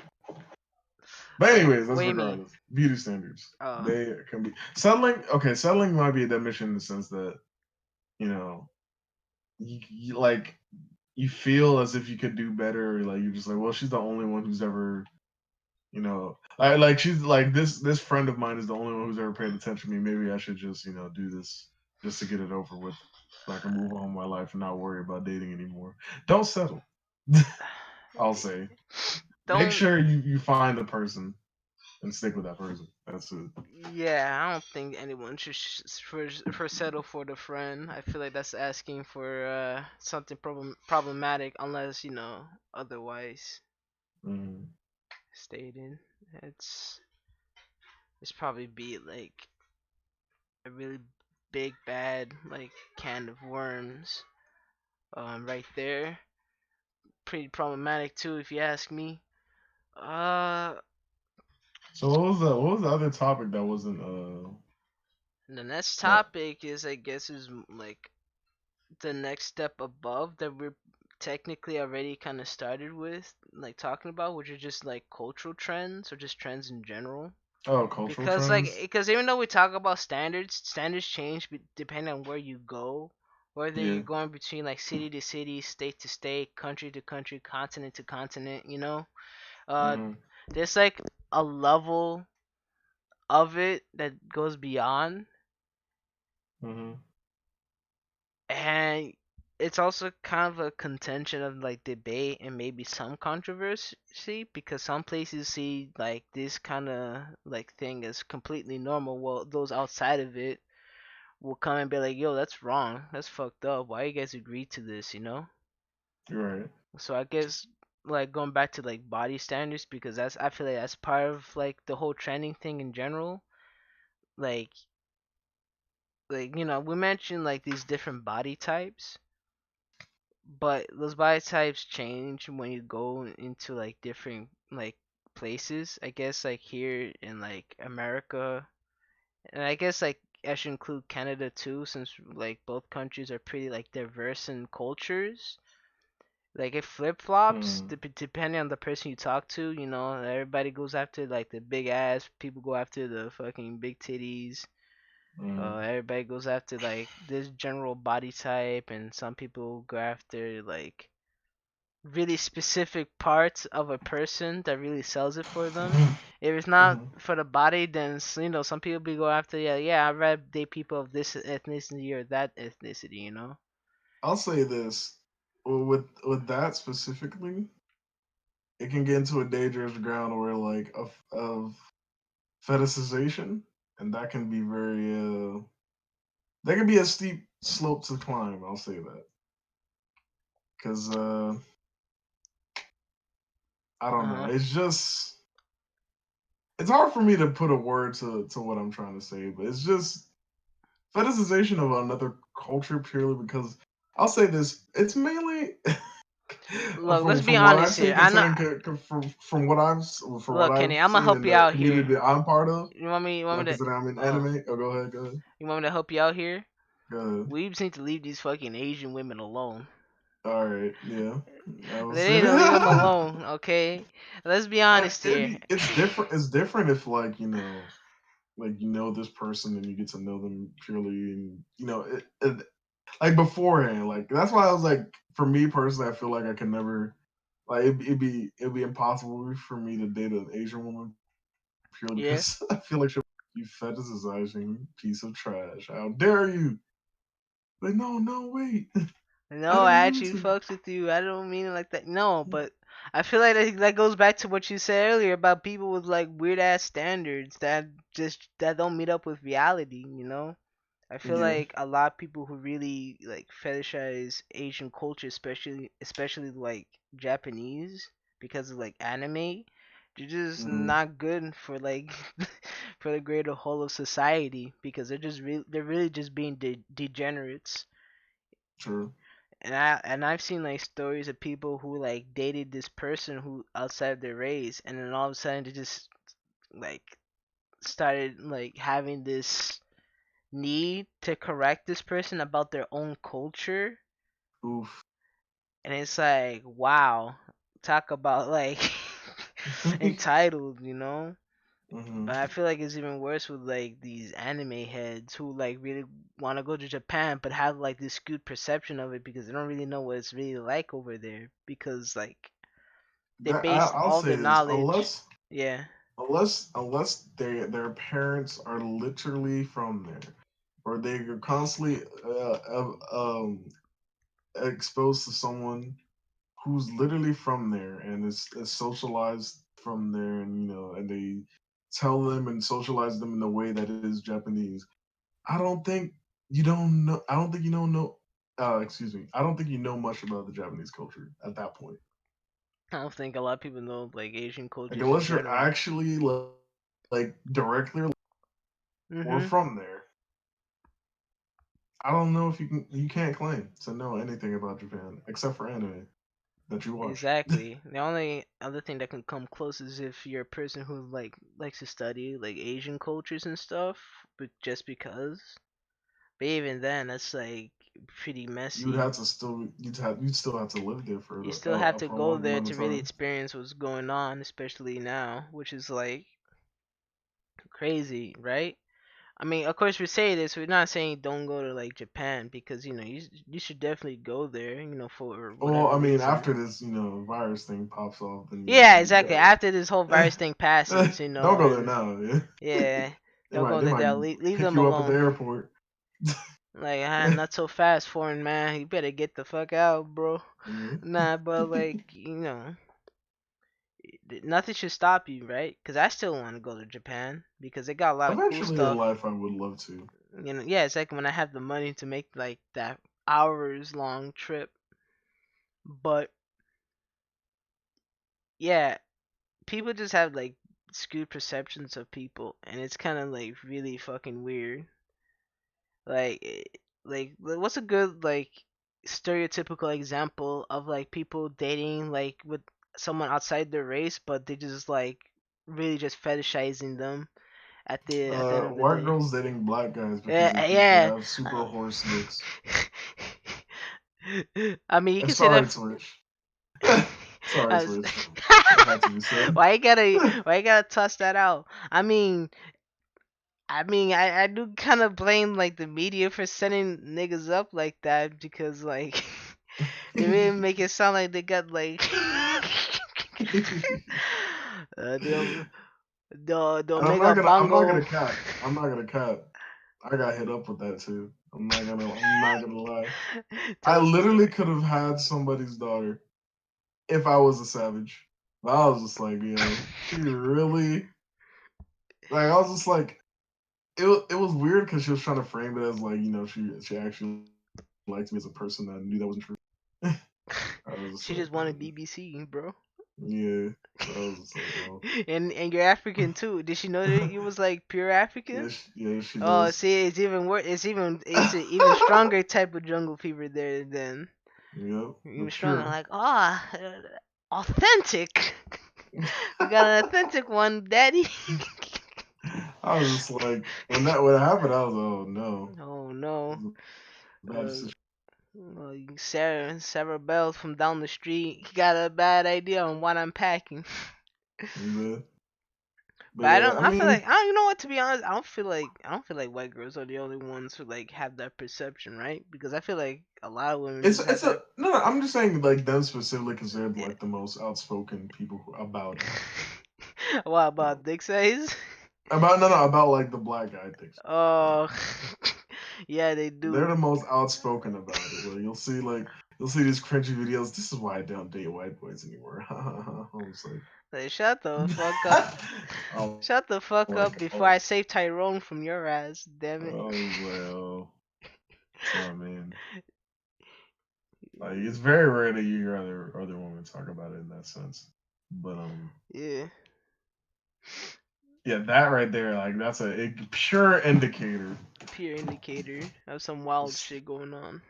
But anyways, What that's do you mean? regardless. Beauty standards. Uh, They can be settling. Okay, settling might be a dead mission in the sense that you know like you feel as if you could do better. Like you're just like, well, she's the only one who's ever, like she's like this friend of mine is the only one who's ever paid attention to me. Maybe I should just do this just to get it over with, so I can move on with my life and not worry about dating anymore. Don't settle. I'll say. Make don't. sure you find the person and stick with that person. That's it. Yeah, I don't think anyone should for settle for the friend. I feel like that's asking for something problematic unless otherwise Mm-hmm. stated. It's it's probably be like a really big bad like can of worms. Right there, pretty problematic too if you ask me. Uh, So what was the other topic that wasn't the next that topic is I guess is like the next step above that we're technically already kind of started with like talking about, which are just like cultural trends or just trends in general. cultural Because like trends? because even though we talk about standards change depending on where you go, whether Yeah. you're going between like city to city, state to state, country to country, continent to continent, uh Mm-hmm. there's like a level of it that goes beyond. Mm-hmm. And it's also kind of a contention of like debate and maybe some controversy because some places see like this kind of like thing as completely normal, while those outside of it will come and be like, yo, that's wrong, that's fucked up, why you guys agree to this. You're right. So I guess like going back to like body standards, because that's I feel like that's part of like the whole trending thing in general. like we mentioned like these different body types, but those body types change when you go into like different like places. I guess like here in like America, and I guess like I should include Canada too, since like both countries are pretty like diverse in cultures. Like it flip flops Mm-hmm. depending on the person you talk to. Everybody goes after like the big ass. People go after the fucking big titties. Mm-hmm. Everybody goes after like this general body type, and some people go after like really specific parts of a person that really sells it for them. If it's not Mm-hmm. for the body, then some people be go after, yeah, I'd rather date people of this ethnicity or that ethnicity. I'll say this with that specifically. it can get into a dangerous ground where like of fetishization, and that can be very that can be a steep slope to climb. I'll say that because I Uh don't know. huh. It's hard for me to put a word to what I'm trying to say, but it's just fetishization of another culture purely because I'll say this. It's mainly Look, let's be from what I've honest here. seen, I know. considering from what for what Look, I've Kenny, I'm gonna seen help in you the out here. community that I'm part of. You want me? You want me to? Considering I'm in Oh, anime. Oh, go ahead. Go ahead. you want me to help you out here? Go ahead. Weebs need to leave these fucking Asian women alone. All right. Yeah. I will They say need to leave them that. alone, okay? Let's be But honest here. it's different. It's different if like this person and you get to know them purely, and like beforehand. Like that's why I was like, for me personally, I feel like I can never like it'd be impossible for me to date an Asian woman purely Yeah. because I feel like you fetishizing piece of trash. How dare you? Like no wait, I No, I didn't mean actually to. fucks with you. I don't mean it like that. No, but I feel like that goes back to what you said earlier about people with like weird ass standards that don't meet up with reality. I feel Yeah, like a lot of people who really like fetishize Asian culture, especially like Japanese, because of like anime, they're just hmm, not good for like for the greater whole of society because they're really just being degenerates. true. And I've seen like stories of people who like dated this person who outside their race, and then all of a sudden they just like started like having this need to correct this person about their own culture, Oof. and it's like, wow, talk about like entitled. hmm But I feel like it's even worse with like these anime heads who like really want to go to Japan but have like this skewed perception of it because they don't really know what it's really like over there because like they That base I'll all say their this, knowledge. Yeah. unless their parents are literally from there, or they are constantly exposed to someone who's literally from there and is socialized from there, and and they tell them and socialize them in the way that is Japanese. I don't think you don't know. I don't think you don't know. Excuse me. I don't think you know much about the Japanese culture at that point. I don't think a lot of people know like Asian Like cultures in unless you're general. actually like directly or Mhm. from there, I don't know if you can't claim to know anything about Japan except for anime that you watch. Exactly. The only other thing that can come close is if you're a person who like likes to study like Asian cultures and stuff, but just because. But even then, that's like pretty You'd messy. have to still you'd still have to live there You still have to for a go long there amount to of really time. experience what's going on, especially now, which is like crazy, right? I mean, of course, we say this. We're not saying don't go to like Japan because you should definitely go there, for Well, whatever I mean, reason. after this, virus thing pops off, then Yeah, you exactly. got After this whole virus thing passes, don't go there and now. Yeah, yeah, don't go they there. might Leave pick them you up at the alone. airport. Like, not so fast, foreign man. You better get the fuck out, bro. Mhm. Nah, but like, nothing should stop you, right? Because I still want to go to Japan because they got a lot of cool Eventually in stuff. life, I would love to. Yeah, it's like when I have the money to make like that hours long trip. But yeah, people just have like skewed perceptions of people, and it's kind of like really fucking weird. Like, what's a good like stereotypical example of like people dating like with someone outside their race, but they just like really just fetishizing them at the end of the White day. girls dating black guys because they Yeah, think they yeah. have super horse looks. I mean, you And can say that. sorry, Twitch. Sorry, As- Twitch. It had to be said. why you gotta toss that out? I mean, I do kind of blame like the media for setting niggas up like that because like they really make it sound like they got like them the And mega I'm not bongo. gonna cap. I'm not gonna cap. I got hit up with that too. I'm not gonna lie. I Tell us the literally story. could have had somebody's daughter if I was a savage. But I was just like, she really like. I was just like, it was weird because she was trying to frame it as like, she actually liked me as a person. I knew that wasn't true. I was just She like, just wanted BBC, bro. yeah. So I was just like, oh, And you're African too. Did she know that you was like pure African? yeah, she Oh, does. see, it's even worse. It's an even stronger type of jungle fever there. Then Yep, the even stronger. pure. Like, authentic. We got an authentic one, daddy. I was just like, when it happened, I was, oh no, Oh no. this is a bad Uh, situation. Sarah Bell from down the street. He got a bad idea on what I'm packing. Yeah. But But I yeah, don't. I I feel mean, like I don't. You know what? To be honest, I don't feel like white girls are the only ones who like have that perception, right? Because I feel like a lot of women just have it's that. a no, no. I'm just saying, like them specifically considered Yeah. like the most outspoken people about it. What You about know, dick size? about no, no, about like the black guy things. Yeah, Oh, yeah, they they're do. the most outspoken about it. You'll see these cringy videos. This is why I don't date white boys anymore. I was like, Like, shut the fuck up. I'm Shut the fuck up like, before oh, I save Tyrone from your ass. I Damn it. was like, oh, so man, like it's very rare that you hear other women talk about it in that sense. But Yeah, yeah, that right there, like that's a pure indicator. pure indicator of some wild shit going on.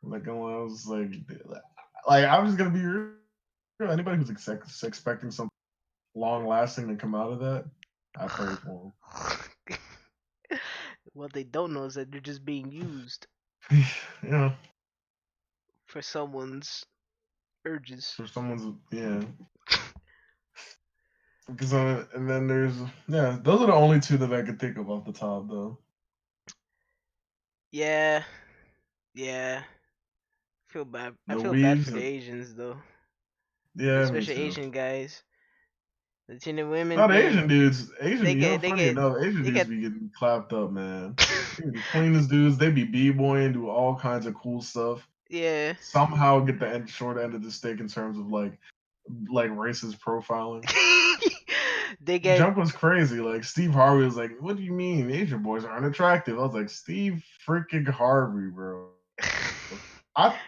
Like I was like I'm just gonna be real. Anybody who's expecting something long lasting to come out of that, I pray for What they don't know is that they're just being used them. Yeah, for someone's urges. for someone's yeah. Because and then there's those are the only two that I could think of off the top though. Yeah, yeah. Feel bad. I The feel bad for weaves, the Asians though, yeah, me especially too. Asian guys. The Latina women No, the be Asian dudes, Asian, they get they funny get enough, Asian they dudes get. be getting clapped up, man. They be the cleanest dudes. They be b-boying, do all kinds of cool stuff. Yeah. Somehow get the short end of the stick in terms of like racist profiling. They get Jump was crazy. Like Steve Harvey was like, "What do you mean Asian boys are unattractive?" I was like, "Steve freaking Harvey, bro."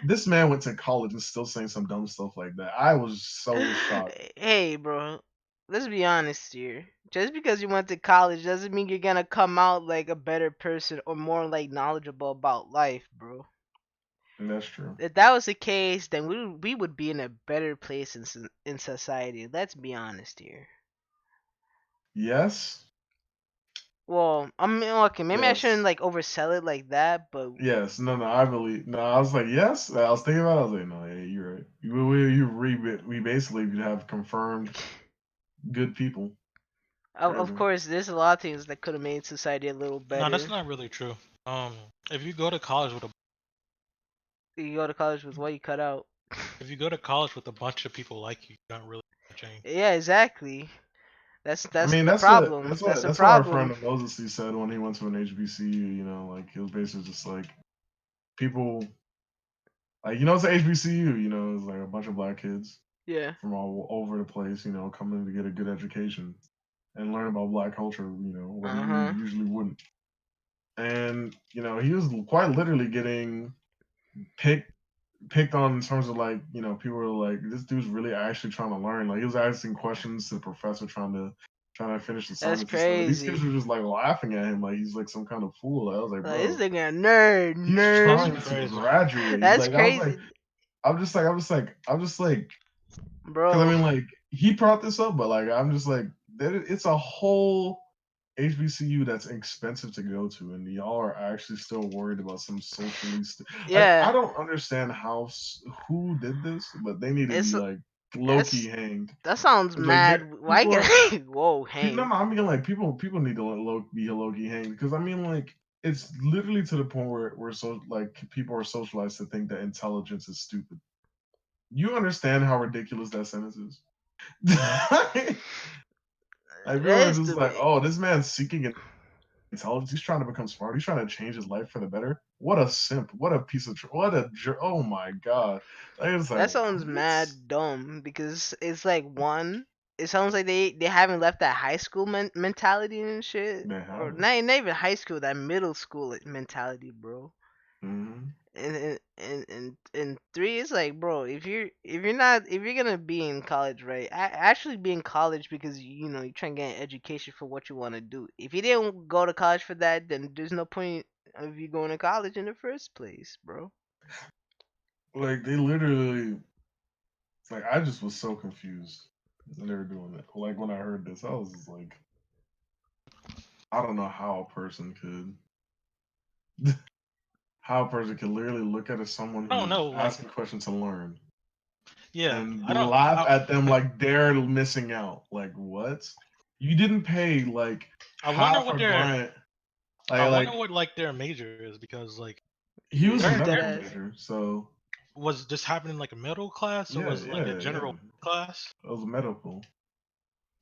This man went to college and still saying some dumb stuff like that. I was so shocked. Hey, bro. Let's be honest here. Just because you went to college doesn't mean you're gonna come out like a better person or more like knowledgeable about life, bro. And that's true. If that was the case, then we would be in a better place in society. Let's be honest here. Yes, Well, I mean, okay, maybe I shouldn't yes, like oversell it like that, but yes. No, no. I believe. No, I was like, yes. I was thinking about it. I was like, no, yeah, you're right. We basically have confirmed good people. of Crazy. course, there's a lot of things that could have made society a little No, that's better. not really true. If you go to college with a You go to college with what you cut out. if you go to college with a bunch of people like you don't really change. Yeah, exactly. That's I that's mean, the problem. That's the that's what our friend problem. Moses said when he went to an HBCU. Like he was basically just like people, like it's an HBCU. It's like a bunch of black kids Yeah. from all over the place. Coming to get a good education and learn about black culture. Where Uh you huh. usually wouldn't. And he was quite literally getting picked picked on in terms of like people were like, this dude's really actually trying to learn. Like he was asking questions to the professor trying to finish That's assignments and stuff, and these kids crazy. were just like laughing at him like he's like some kind of fool. Like, I was like, Like this bro, nigga a nerd, he's That's nerd. trying to crazy. graduate. That's Like I was like, crazy, I'm just like, because I bro. mean like he brought this up, but like I'm just like it's a whole HBCU that's expensive to go to, and y'all are actually still worried about some like I Yeah. don't understand who did this, but they need to It's be like low key it's hanged. that sounds 'Cause, like mad. Why people get are whoa no, hang? no, I mean like people need to be low key hanged because I mean like it's literally to the point where so like people are socialized to think that intelligence is stupid. You understand how ridiculous that sentence is? Like people That are is just like, stupid. oh, this man's seeking intelligence. He's trying to become smart. He's trying to change his life for the better. What a simp. What a piece of what a oh my god. I was like, That sounds what? mad dumb because it's like one. It sounds like they haven't left that high school mentality and shit, They or haven't. not even high school, that middle school mentality, bro. Hmm. And three is like, bro, if you're gonna be in college, right? Actually be in college because you know you're trying to get an education for what you want to do. If you didn't go to college for that, then there's no point of you going to college in the first place, bro. Like they literally, like I just was so confused when they were doing it. Like when I heard this, I was just like, I don't know how a person could, how a person could literally look at someone I don't who's know. Like, asking questions to learn yeah, and I don't. laugh at them like they're missing out. Like what? You didn't pay like I wonder half what a their. grant. I wonder Like what like their major is because like he was a Yeah, their that medical ass. major, so was this happening like a middle class or yeah, was it like a yeah. general class? It was medical.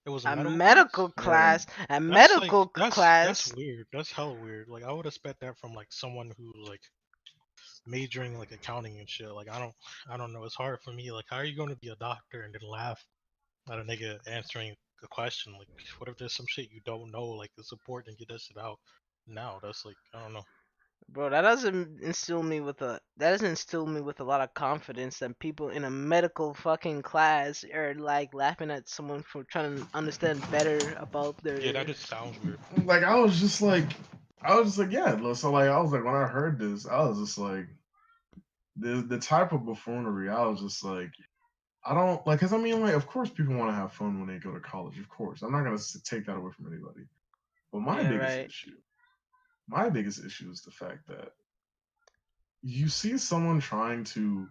It was a A medical class. medical Yeah. class, a That's like medical that's class. weird. That's hella weird. Like I would expect that from like someone who like majoring like accounting and shit. Like I don't know. It's hard for me. Like how are you going to be a doctor and then laugh at a nigga answering a question? Like what if there's some shit you don't know? Like it's important to get this shit out now. That's like I don't know. Bro, that doesn't instill me with a lot of confidence that people in a medical fucking class are like laughing at someone for trying to understand better about Yeah, that their. just sounds weird. Like I was just like, yeah. So like I was like when I heard this, I was just like the type of buffoonery. I was just like, I don't like because I mean like of course people want to have fun when they go to college. Of course, I'm not gonna take that away from anybody. But Yeah, right. my biggest issue is the fact that you see someone trying to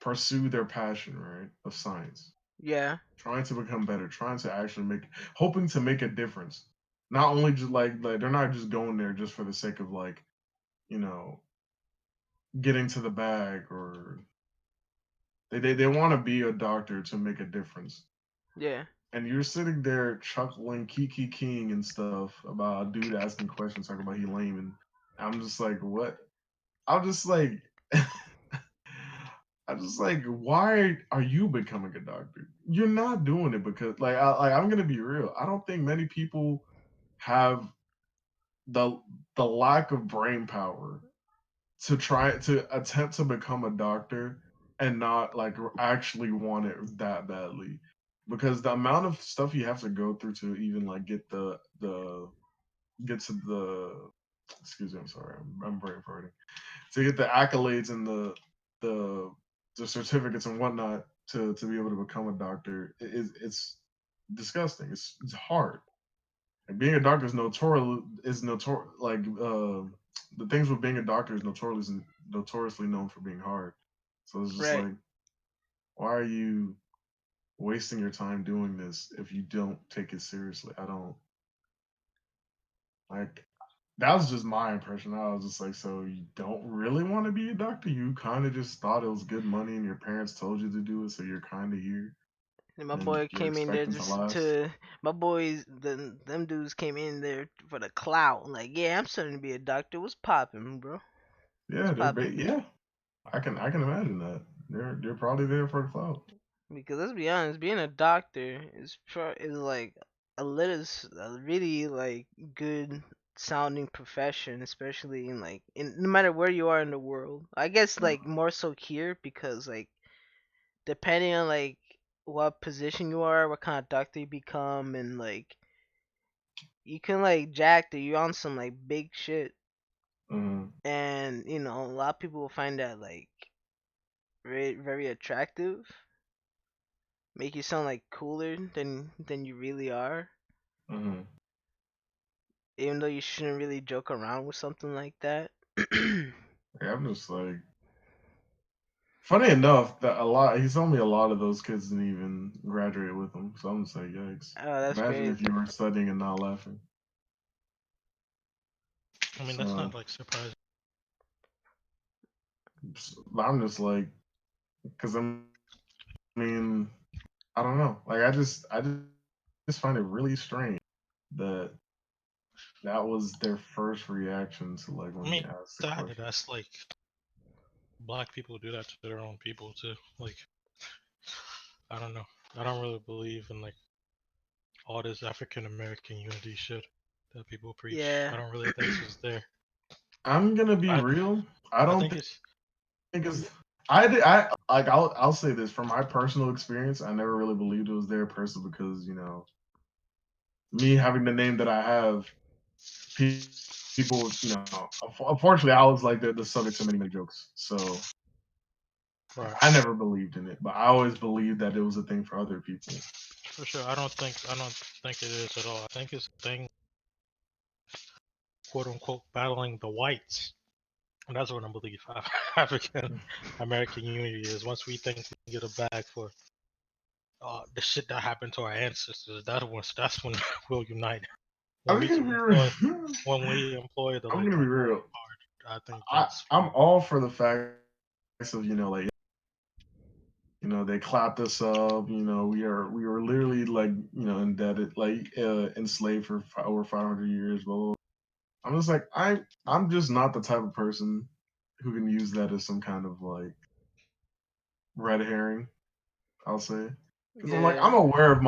pursue their passion, right, of science, Yeah, trying to become better, trying to actually make, hoping to make a difference. Not only just like they're not just going there just for the sake of like you know getting to the bag or they want to be a doctor to make a difference. yeah. And you're sitting there chuckling, kiki king and stuff about a dude asking questions, talking about he lame, and I'm just like, what? I'm just like, I'm just like, why are you becoming a doctor? You're not doing it because, I'm gonna be real. I don't think many people have the the lack of brain power to try to attempt to become a doctor and not like actually want it that badly because the amount of stuff you have to go through to even like get the get to the excuse me, I'm sorry, I'm brain farting, to get the accolades and the the certificates and whatnot to be able to become a doctor it's disgusting. It's hard. And being a doctor is notorious like the things with being a doctor is notoriously known for being hard. So it's just Right. like, why are you wasting your time doing this if you don't take it seriously? I don't like that was just my impression. I was just like, so you don't really want to be a doctor? You kind of just thought it was good money and your parents told you to do it, so you're kind of here And my and boy you're came in there expecting to just last. to my boys. Them dudes came in there for the clout. Like, yeah, I'm starting to be a doctor. What's popping, bro? What's Yeah, popping? yeah. I can imagine that. They're probably there for the clout. Because let's be honest, being a doctor is like a really like good sounding profession, especially in like in no matter where you are in the world. I guess like more so here because like depending on like what position you are, what kind of doctor you become, and like you can like jack that you on some like big shit, Mm-hmm. and you know a lot of people will find that like very attractive, make you sound like cooler than you really are, Mm-hmm. even though you shouldn't really joke around with something like that. Yeah, I'm just like, funny enough, that a lot. He told me a lot of those kids didn't even graduate with him. So I'm just like, yikes. Oh, that's Imagine if you crazy. were studying and not laughing. I mean that's So not like surprising. I'm just like, because I mean, I don't know. Like I just find it really strange that that was their first reaction to like I when he mean, asked the that question. that's like black people do that to their own people too. Like, I don't know. I don't really believe in like all this African American unity shit that people preach. Yeah. I don't really think it's there. I'm gonna be I real. I I don't think think it's it's. I like I'll say this from my personal experience. I never really believed it was their person because me having the name that I have, people unfortunately I was like the subject to many jokes. So right I never believed in it, but I always believed that it was a thing for other people. for sure. I don't think it is at all. I think it's a thing, quote unquote, battling the whites. And that's what I believe African American unity is. Once we think we get a bag for the shit that happened to our ancestors, that's when we'll unite. When I'm we gonna be employ real. when we employ the I'm like gonna the be war real. card, I think that's I'm all for the facts of like they clapped us up. We were literally like indebted, like enslaved for over 500 years. Blah, blah, blah. I'm just like I'm just not the type of person who can use that as some kind of like red herring. I'll say because I'm like Yeah. I'm aware of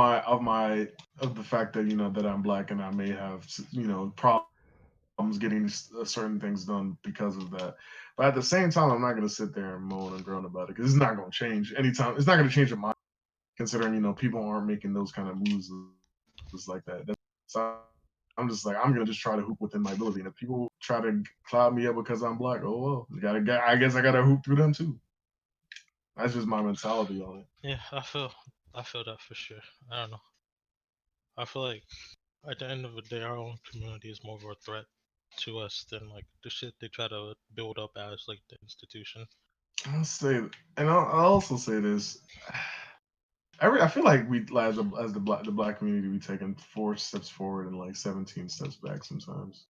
the fact that that I'm black and I may have problems getting certain things done because of that. But at the same time, I'm not going to sit there and moan and groan about it because it's not going to change anytime. It's not going to change your mind considering people aren't making those kind of moves just like that. So I'm just like I'm gonna just try to hoop within my ability, and if people try to cloud me up because I'm black, oh well, I guess I gotta hoop through them too. That's just my mentality on it. yeah. I feel that for sure. I don't know. I feel like at the end of the day, our own community is more of a threat to us than like the shit they try to build up as like the institution. I'll say, and I'll also say this. I feel like we as the black community we taking 4 steps forward and like 17 steps back sometimes.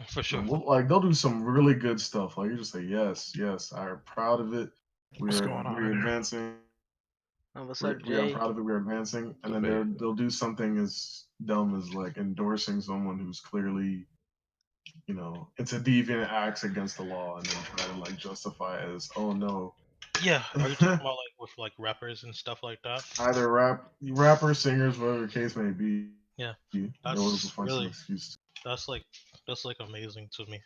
For sure. Like they'll do some really good stuff. Like you just say yes, yes. I'm proud of it. What's going on We're in here? advancing. What's up, We are Jay? proud of it. We're advancing, and then Debate. they'll do something as dumb as like endorsing someone who's clearly it's a deviant acts against the law, and then try to like justify it as oh no. Yeah. Are you talking about like with like rappers and stuff like that? Either rappers, singers, whatever the case may be, Yeah. they'll That's find some really excuse. that's like that's like amazing to me.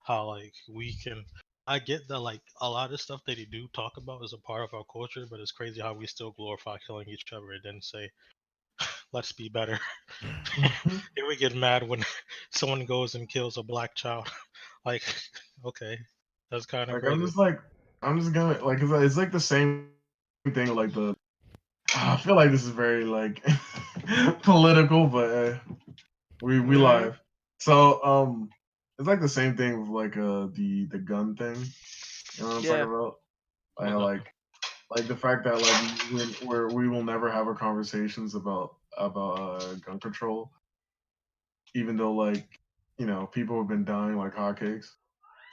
How like we can. I get that like a lot of stuff that they do talk about is a part of our culture, but it's crazy how we still glorify killing each other and then say let's be better. Here we get mad when someone goes and kills a black child. Like, okay, that's kind of Like crazy. I'm just gonna like it's like the same thing like the I feel like this is very like political, but we Mhm. live. So it's like the same thing with like the gun thing. You know what I'm talking Yeah. about? What gun? Like the fact that like we will never have our conversations about gun control, even though like people have been dying like hotcakes,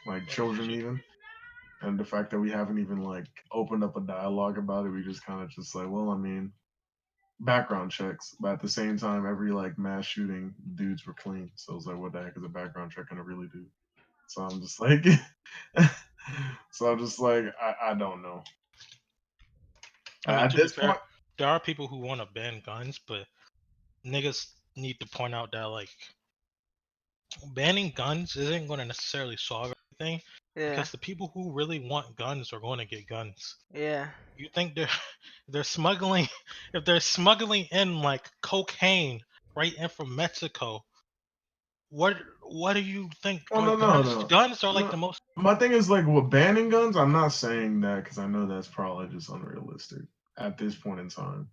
like Oh children shit. even. And the fact that we haven't even like opened up a dialogue about it, we just kind of just like, well, I mean, background checks, but at the same time, every like mass shooting, dudes were clean. So it's like, what the heck is a background check gonna really do? So I'm just like, I don't know. I mean, At to be this fair, point, there are people who want to ban guns, but niggas need to point out that like banning guns isn't going to necessarily solve everything Yeah. because the people who really want guns are going to get guns. Yeah. You think they're smuggling if they're smuggling in like cocaine right in from Mexico? What do you think well, are no, no, guns? no, Guns are like no. the most. My thing is like with banning guns, I'm not saying that because I know that's probably just unrealistic at this point in time.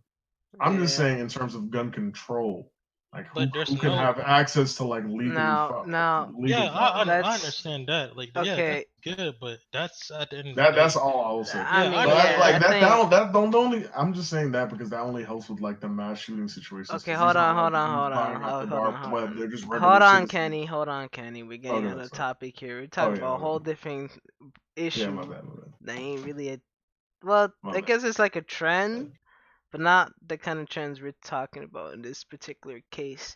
I'm just Yeah. saying in terms of gun control, like But who there's can no. have access to like Now, legal Yeah, firearms. I that's understand that. Like, yeah, that's okay. good, but that's at the end of the That's day. all I will say. I Yeah, I mean, But understand yeah. like I that. think. that don't only. I'm just saying that because that only helps with like the mass shooting situations Okay, because these aren't like dudes hold on, buying off the hold on, dark hold web. on. They're just Hold regular on, citizens. Kenny. Hold on, Kenny. We're getting Okay, on the sorry. topic here. We're Oh talking yeah, about a my whole bad. different Yeah, my issue bad, my bad, that ain't really a. Well, my I bad. guess it's like a trend, but not the kind of trends we're talking about in this particular case.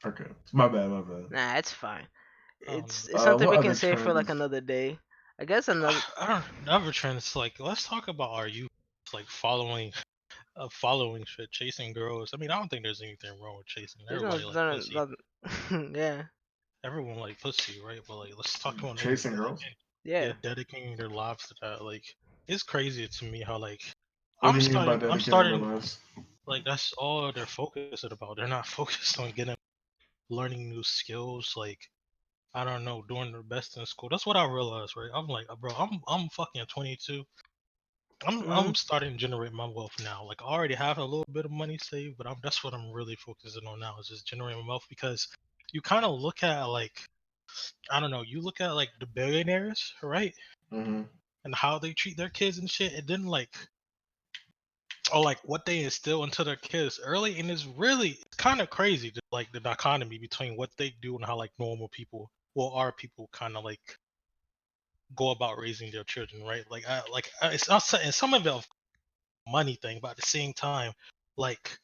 Okay, my bad, my bad. Nah, it's fine. I don't know. It's something What we other can say for like trends? another day. I guess another. I don't never trends like let's talk about our youth like following shit, chasing girls. I mean, I don't think there's anything wrong with chasing. There's no, Everybody like none, pussy. none, yeah, Everyone like pussy, right? But like let's talk about niggas Chasing girls? yeah. yeah, dedicating their lives to that. Like it's crazy to me how like What do you mean by I'm dedicating their starting lives? like that's all they're focused about. They're not focused on getting learning new skills, like I don't know, doing their best in school. That's what I realized, right? I'm like, bro, I'm fucking 22. I'm Mhm. starting to generate my wealth now. Like I already have a little bit of money saved, but that's what I'm really focusing on now is just generating wealth because you kind of look at like I don't know, you look at like the billionaires, right? Mm-hmm. And how they treat their kids and shit, and then like or like what they instill into their kids early, and it's really kind of crazy, like the dichotomy between what they do and how like normal people, well, our people kind of like go about raising their children, right? It's not and some of it money thing, but at the same time, like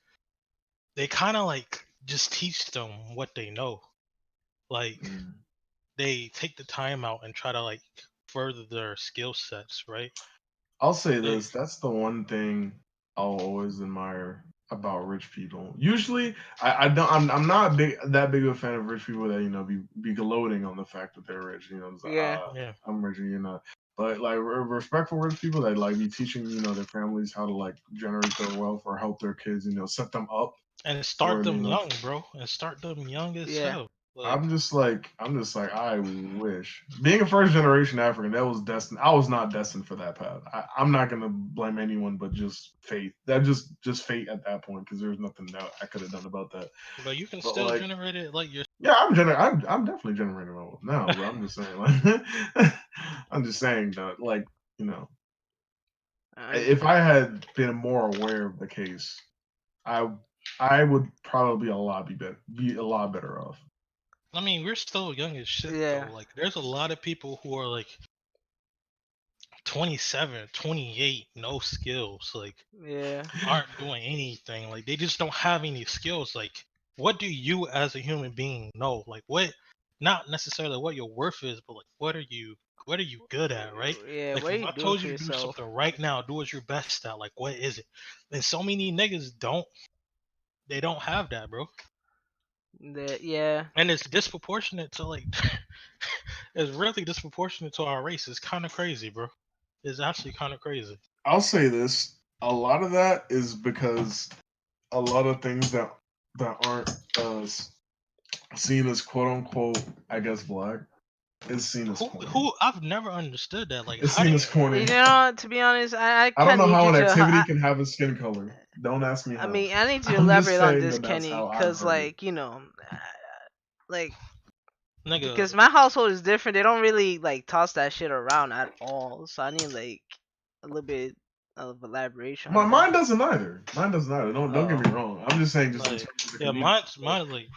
they kind of like just teach them what they know. Like Mm. they take the time out and try to like further their skill sets, right? I'll say They, this: that's the one thing I'll always admire about rich people. Usually, I don't. I'm not that big of a fan of rich people that be gloating on the fact that they're rich. It's like, Yeah. yeah, I'm rich, and you're not. But like respectful rich people that like be teaching their families how to like generate their wealth or help their kids set them up and start for them young, bro, and start them young as Yeah. hell. Like I'm just like, I wish being a first generation African, that was destined. I was not destined for that path. I'm not gonna blame anyone, but just fate. That just fate at that point, because there's nothing that I could have done about that. but you can But still like, generate it like your yeah, I'm definitely generating my wealth now. But I'm just saying, like, I'm just saying that, like, you know, I, if I had been more aware of the case, I I would probably be a lot better off. I mean, we're still young as shit though. yeah. Like there's a lot of people who are like 27, 28, no skills, like Yeah. aren't doing anything. Like they just don't have any skills. Like what do you as a human being know? Like what not necessarily what your worth is, but like what are you good at, right? Yeah. Like What are if you I doing told for you to do yourself? something right now, do what you're best at, like what is it? And so many niggas they don't have that, bro. Yeah. And it's disproportionate to like it's really disproportionate to our race. It's kind of crazy, bro. It's actually kind of crazy. I'll say this: a lot of that is because a lot of things that aren't seen as quote unquote, I guess, black, is seen as corny. Who I've never understood that. Like, It's how do seen you? as corny. To be honest, I I don't kind of know need how you an to. activity can have a skin color. Don't ask me I how. mean, I need you to I'm just elaborate on saying this, that that's Kenny, how I've cause heard it. like Nigga, because my household is different. They don't really like toss that shit around at all. So I need like a little bit of elaboration My on that. mine doesn't either. Mine doesn't either. Don't get Oh. me wrong. I'm just saying, just in like, terms of the yeah, community. mine like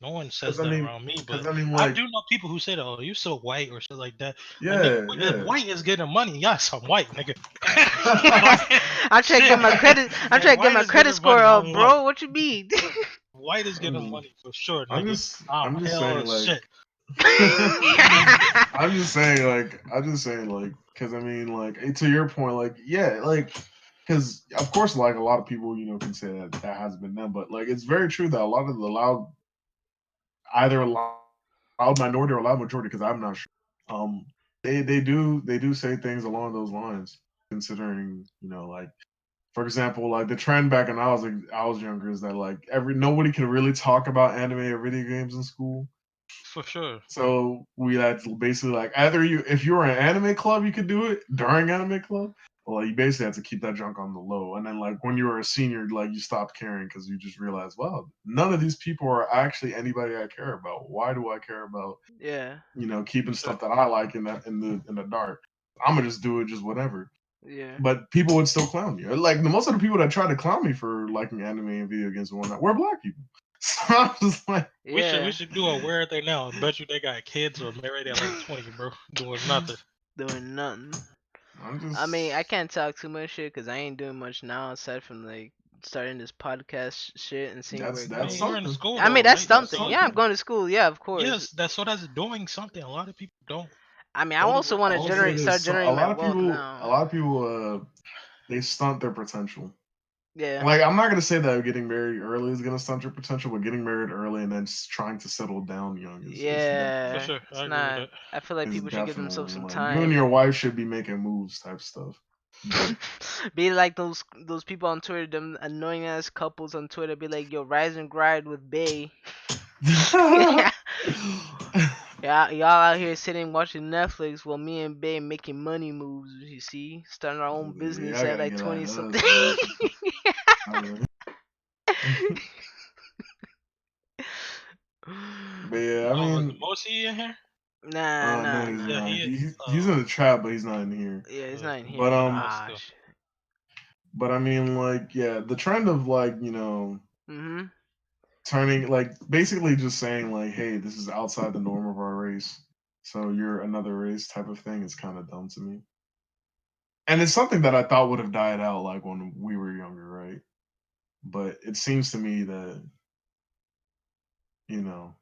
no one Because says I that mean, around me, but because I mean, I like, do know people who say that, oh, you so white or shit like that. Like, nigga, yeah, if yeah. white is getting money, yes, I'm white, nigga. Like, I'm trying to get shit, my credit. I'm if trying to get white my is credit getting score money, up, I'm white. bro. What you mean? White is getting I'm, money for sure, I'm nigga. just, I'm I'm just hell saying, as like, shit. I'm just saying, like, because I mean, like, to your point, like, yeah, like, because of course, like, a lot of people, can say that that has been done, but like, it's very true that a lot of the either loud minority or loud majority, because I'm not sure, um, they do say things along those lines, considering, like, for example, like the trend back when I was younger is that like nobody could really talk about anime or video games in school. For sure. So we had to basically like either if you were an anime club, you could do it during anime club. Well, you basically had to keep that junk on the low. And then like when you were a senior, like you stopped caring because you just realized, well, none of these people are actually anybody I care about. Why do I care about Yeah. keeping stuff that I like in the dark? I'm gonna just do it just whatever. Yeah. But people would still clown me. Like the most of the people that try to clown me for liking anime and video games and whatnot were black people. So I'm just like, We Yeah. should do a where are they now? I bet you they got kids or married at like 20, bro, doing nothing. Doing nothing. I'm I mean, just I can't talk too much shit because I ain't doing much now aside from like starting this podcast shit and seeing where That's it I that's mean, goes. you're in something. school I mean, though, that's right? That's something. Yeah, I'm something. going to school. Yeah, of course. Yes, that's what that's doing something. A lot of people don't I mean, I go to also work want I to will after. say start this: so generating my wealth a now. lot of people, they stunt their potential. Yeah. Like, I'm not gonna say that getting married early is gonna stunt your potential, but getting married early and then trying to settle down young is For Yeah, sure, it's I agree with not. that. I feel like is people should give themselves definitely some like you and time. your wife should be making moves type stuff. But Be like those people on Twitter, them annoying ass couples on Twitter. Be like, yo, rise and grind with Bay. Y'all out here sitting watching Netflix while me and Bay making money moves. You see, starting our own business yeah, I at gotta like get out 20 of something. us, man. But yeah, I Oh, was mean, Mosi in here? Nah, no, nah, he's Yeah, nah. not. he is. He's in the trap, but he's not in here. Yeah, he's not in But here. But Ah, still. but I mean, like, yeah, the trend of like, Mhm. turning like basically just saying like, hey, this is outside the norm of our race, so you're another race type of thing is kind of dumb to me. And it's something that I thought would have died out like when we were younger, right? But it seems to me that you know,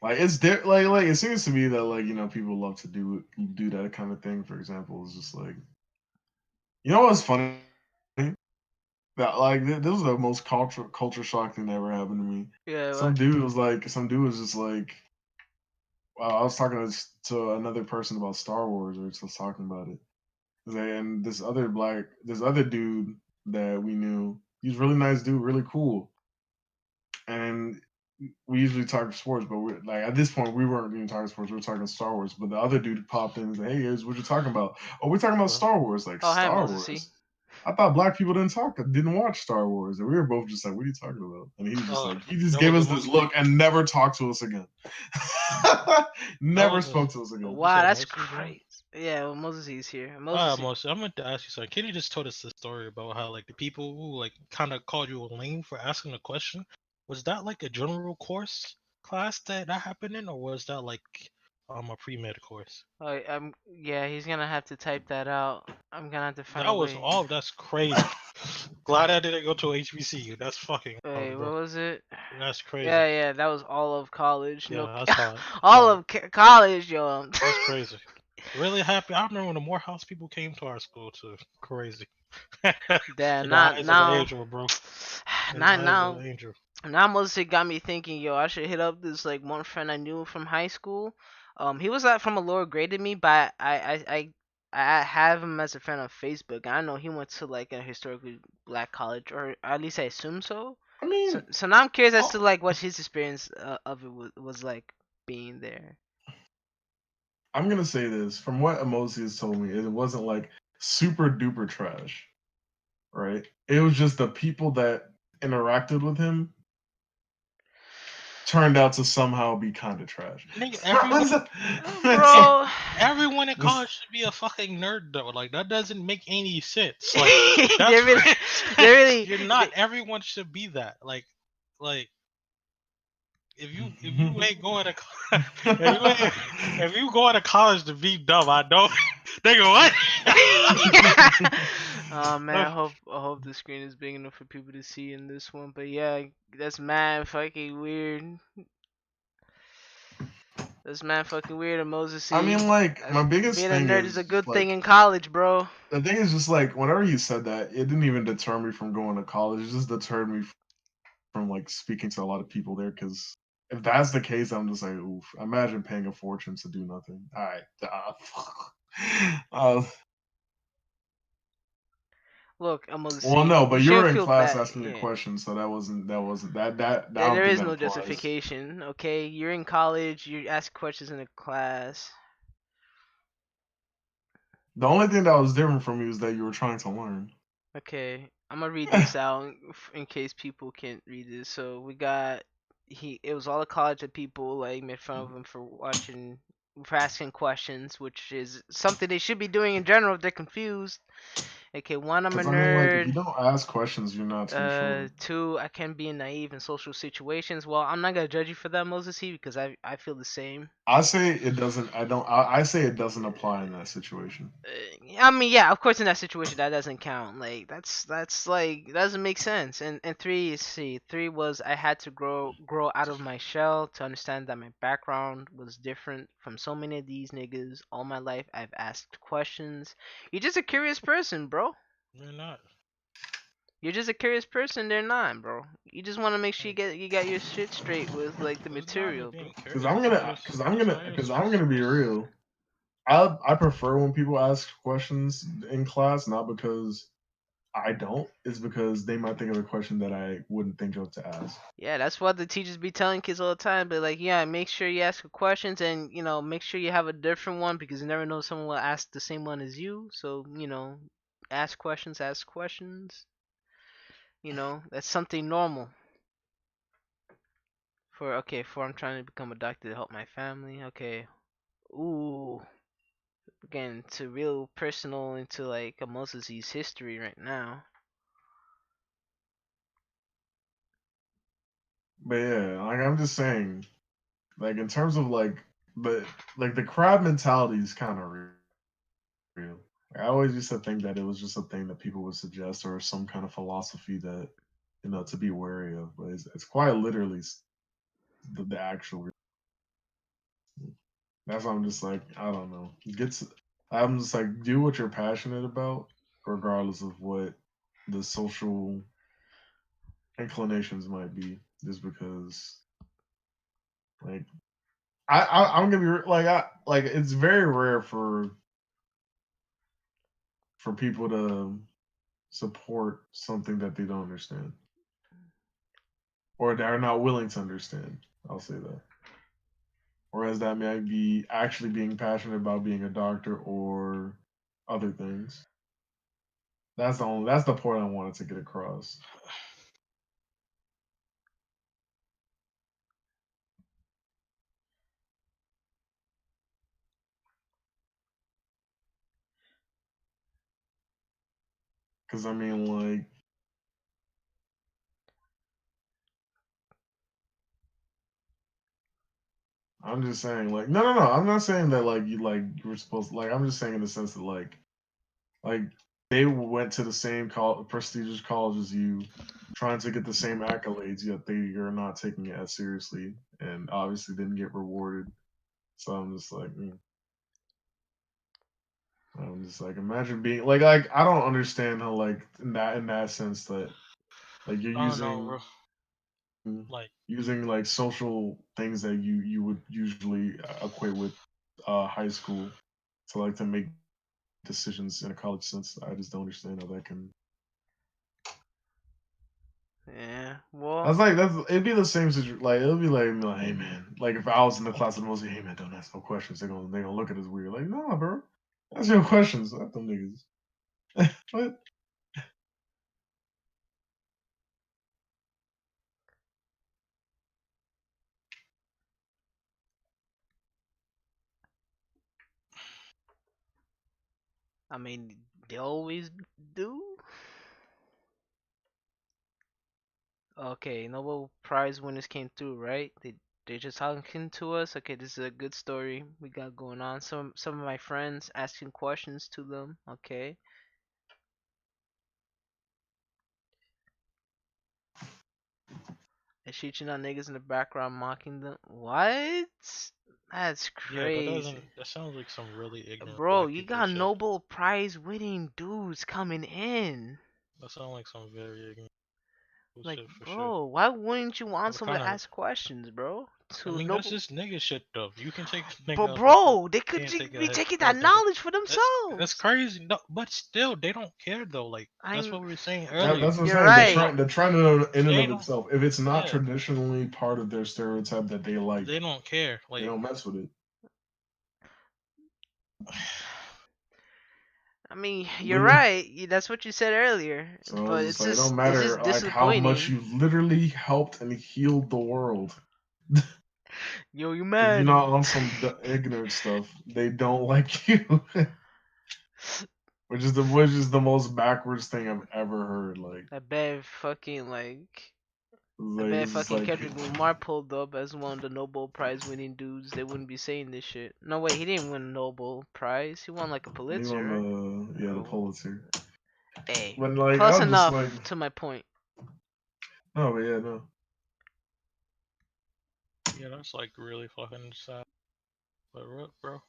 like like it seems to me that like people love to do that kind of thing. For example, it's just like what's funny that like this was the most culture shock thing that ever happened to me. Yeah. Some dude was just like I was talking to another person about Star Wars, or just talking about it. And this other dude that we knew, he's a really nice dude, really cool. And we usually talk sports, but we're like at this point we weren't even talking sports, we were talking Star Wars. But the other dude popped in and said, "Hey, guys, what you talking about?" Oh, we're talking about Well, Star Wars. Like Oh, hi, Star Moses. Wars. I thought black people didn't watch Star Wars, and we were both just like, "What are you talking about?" And he was just oh, like, he just that gave was a us this Mosi. look and never talked to us again. That Never was a. spoke to us again. You Wow, said that's Mosi was in? crazy. Yeah, well, Moses is here. Ah, Moses. Mosi, I meant to ask you something. Kenny just told us the story about how like the people who like kind of called you a lame for asking a question. Was that like a general course class that happened in, or was that like a pre med course? Yeah, he's gonna have to type that out. I'm gonna have to find a That was way. all. That's crazy. Glad I didn't go to HBCU. That's fucking Wait, hard, what bro. was it? That's crazy. Yeah, yeah, that was all of college. Yeah, No, that's hard. That's all hard. of college, yo. That's crazy. Really happy. I remember when the Morehouse people came to our school too. Crazy. Damn, In the not eyes of an now. angel, bro. In the Not eyes of now. an angel. Now Moses got me thinking, yo, I should hit up this like one friend I knew from high school. He was from a lower grade than me, but I have him as a friend on Facebook. I know he went to like a historically black college, or at least I assume so. I So, mean, so now I'm curious as oh, to like what his experience of it was like being there. I'm gonna say this from what Emosi has told me, it wasn't like super duper trash, right? It was just the people that interacted with him turned out to somehow be kind of trash. Nigga, everyone, That's and Bro, everyone in this- college should be a fucking nerd though. Like that doesn't make any sense. Like they're that's really, they're really, you're not. Everyone should be that. Like if you ain't going to if you going to college to be dumb, I don't. They go what? Oh man, I hope the screen is big enough for people to see in this one. But yeah, that's mad fucking weird. That's mad fucking weird, and Moses. I See, mean, like my biggest being a thing nerd is is a just good thing like in college, bro. the thing is just like whenever you said that, it didn't even deter me from going to college. It just deterred me from like speaking to a lot of people there because if that's the case, I'm just like, oof. Imagine paying a fortune to do nothing. All right, uh, Look, Moses. well, See, no, you but you were shouldn't in feel class bad. asking me a Yeah, question, so that I there don't think is that no applies. justification. Okay, you're in college. You ask questions in a class. The only thing that was different from you is that you were trying to learn. Okay, I'm gonna read this out in case people can't read this. So we got it was all the college of people like made fun of him for asking questions, which is something they should be doing in general if they're confused. Okay, one, I'm a Because I mean, like, if you nerd. don't ask questions, you're not too sure. Two, I can be naive in social situations. Well, I'm not gonna judge you for that, Moses, because I feel the same. I say it doesn't. I don't. I say it doesn't apply in that situation. I mean, yeah, of course, in that situation, that doesn't count. Like, that's like that doesn't make sense. And three, see, three was I had to grow out of my shell to understand that my background was different from so many of these niggas. All my life, I've asked questions. You're just a curious person, bro. You're not. You're just a curious person. They're not, bro. You just want to make sure Like, you got your shit straight with like the it's not me material, bro. being curious. Because I'm gonna be real. I prefer when people ask questions in class, not because I don't. It's because they might think of a question that I wouldn't think of to ask. Yeah, that's what the teachers be telling kids all the time. But like, yeah, make sure you ask questions and make sure you have a different one because you never know someone will ask the same one as you. So ask questions, ask questions. That's something normal. For I'm trying to become a doctor to help my family. Okay, ooh, getting to real personal into like a Moses' history right now. But yeah, like I'm just saying, like in terms of the the crab mentality is kind of real. I always used to think that it was just a thing that people would suggest or some kind of philosophy that to be wary of, but it's quite literally the actual. That's why I'm just like I don't know. I'm just like do what you're passionate about, regardless of what the social inclinations might be. Just because like I'm gonna be like it's very rare for people to support something that they don't understand or that are not willing to understand. I'll say that. Whereas that might be actually being passionate about being a doctor or other things. That's the point I wanted to get across. Because I mean, like, I'm just saying, like, no. I'm not saying that you were supposed to, like. I'm just saying in the sense that like they went to the same prestigious college as you, trying to get the same accolades, yet they are not taking it as seriously, and obviously didn't get rewarded. So I'm just like, I'm just like, imagine being like I don't understand how in that sense that like you're I don't know, bro. Like, using like social things that you would usually equate with high school to make decisions in a college sense. I just don't understand how that can. Yeah, well, That's it'd be the same situation. Like it'll be like, hey man, like if I was in the class with most, hey man, don't ask no questions. They're gonna look at us weird. Like, nah, bro, ask your questions. Not them niggas. What? I mean, they always do. Okay, Nobel Prize winners came through, right? They just talking to us. Okay, this is a good story we got going on. Some of my friends asking questions to them. Okay, and shooting on niggas in the background mocking them. What? That's yeah, that crazy, doesn't. That sounds like some really ignorant bro. black You people got shit. Nobel Prize winning dudes coming in. That sounds like some very ignorant Like, shit for sure. bro, why wouldn't you want What someone kind to of? ask questions, bro? I To mean, that's Nobel, just nigga shit though. You can take a but nigga bro, they could can't take be a taking that president. knowledge for That's themselves. crazy. No, but still, they don't care though. Like that's I'm, what we were saying That's earlier. what I'm you're saying. They don't. The trend in and They of don't. itself, if it's not Yeah, traditionally part of their stereotype that they like, they don't care. they Like, don't mess with it. I mean, you're Literally. right. That's what you said earlier. So But it's just like it don't it's matter just like how much disappointing. you literally helped and healed the world. Yo, you If you're mad? not on some ignorant stuff, they don't like you. Which is the most backwards thing I've ever heard. Like I bet fucking like. I Like bet if it's just fucking like Kendrick Lamar pulled up as one of the Nobel Prize winning dudes, they wouldn't be saying this shit. No, wait, he didn't win a Nobel Prize. He won like a he won Pulitzer. the Oh, Pulitzer. hey, But like close I'm just like enough to my point. no, but yeah, no. Yeah, that's like really fucking sad. But what, bro?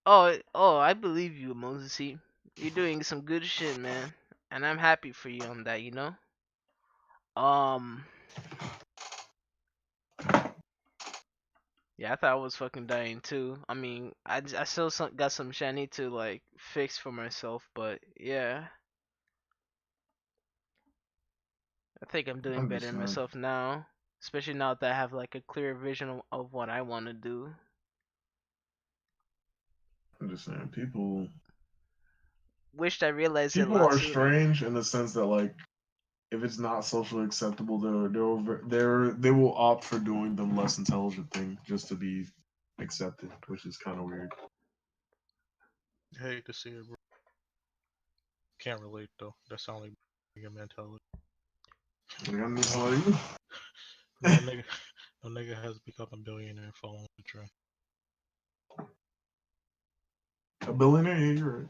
Oh, I believe you, Moses. You're doing some good shit, man, and I'm happy for you on that. You know. Um, yeah, I thought I was fucking dying too. I mean, I still got some shit I need to like fix for myself, but yeah, I think I'm I doing better in understand. myself now, especially now that I have like a clear vision of what I want to do. I understand. Wished I realized it a People lot are sooner. strange in the sense that like if it's not socially acceptable, they will opt for doing the less intelligent thing just to be accepted, which is kind of weird. I hate to see it, bro. Can't relate though. That sounds like nigga mentality. Like, I'm just No, like no nigga, no nigga has become a billionaire following the trend. a billionaire. Yeah, you're right.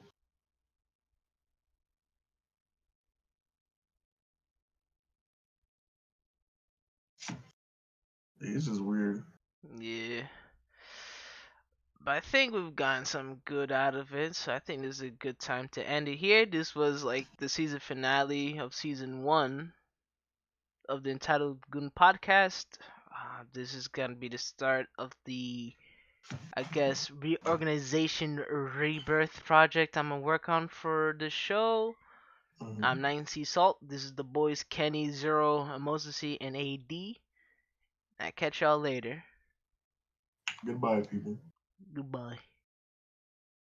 It's just weird. Yeah. But I think we've gotten some good out of it, so I think this is a good time to end it here. This was like the season finale of season 1 of the Entitled Goon podcast. This is gonna be the start of the, I guess, reorganization rebirth project I'm gonna work on for the show. I'm Hmm. 9C Salt. This is the boys Kenny, Zero, Mosesy, and AD. I catch y'all later. Goodbye, people. Goodbye.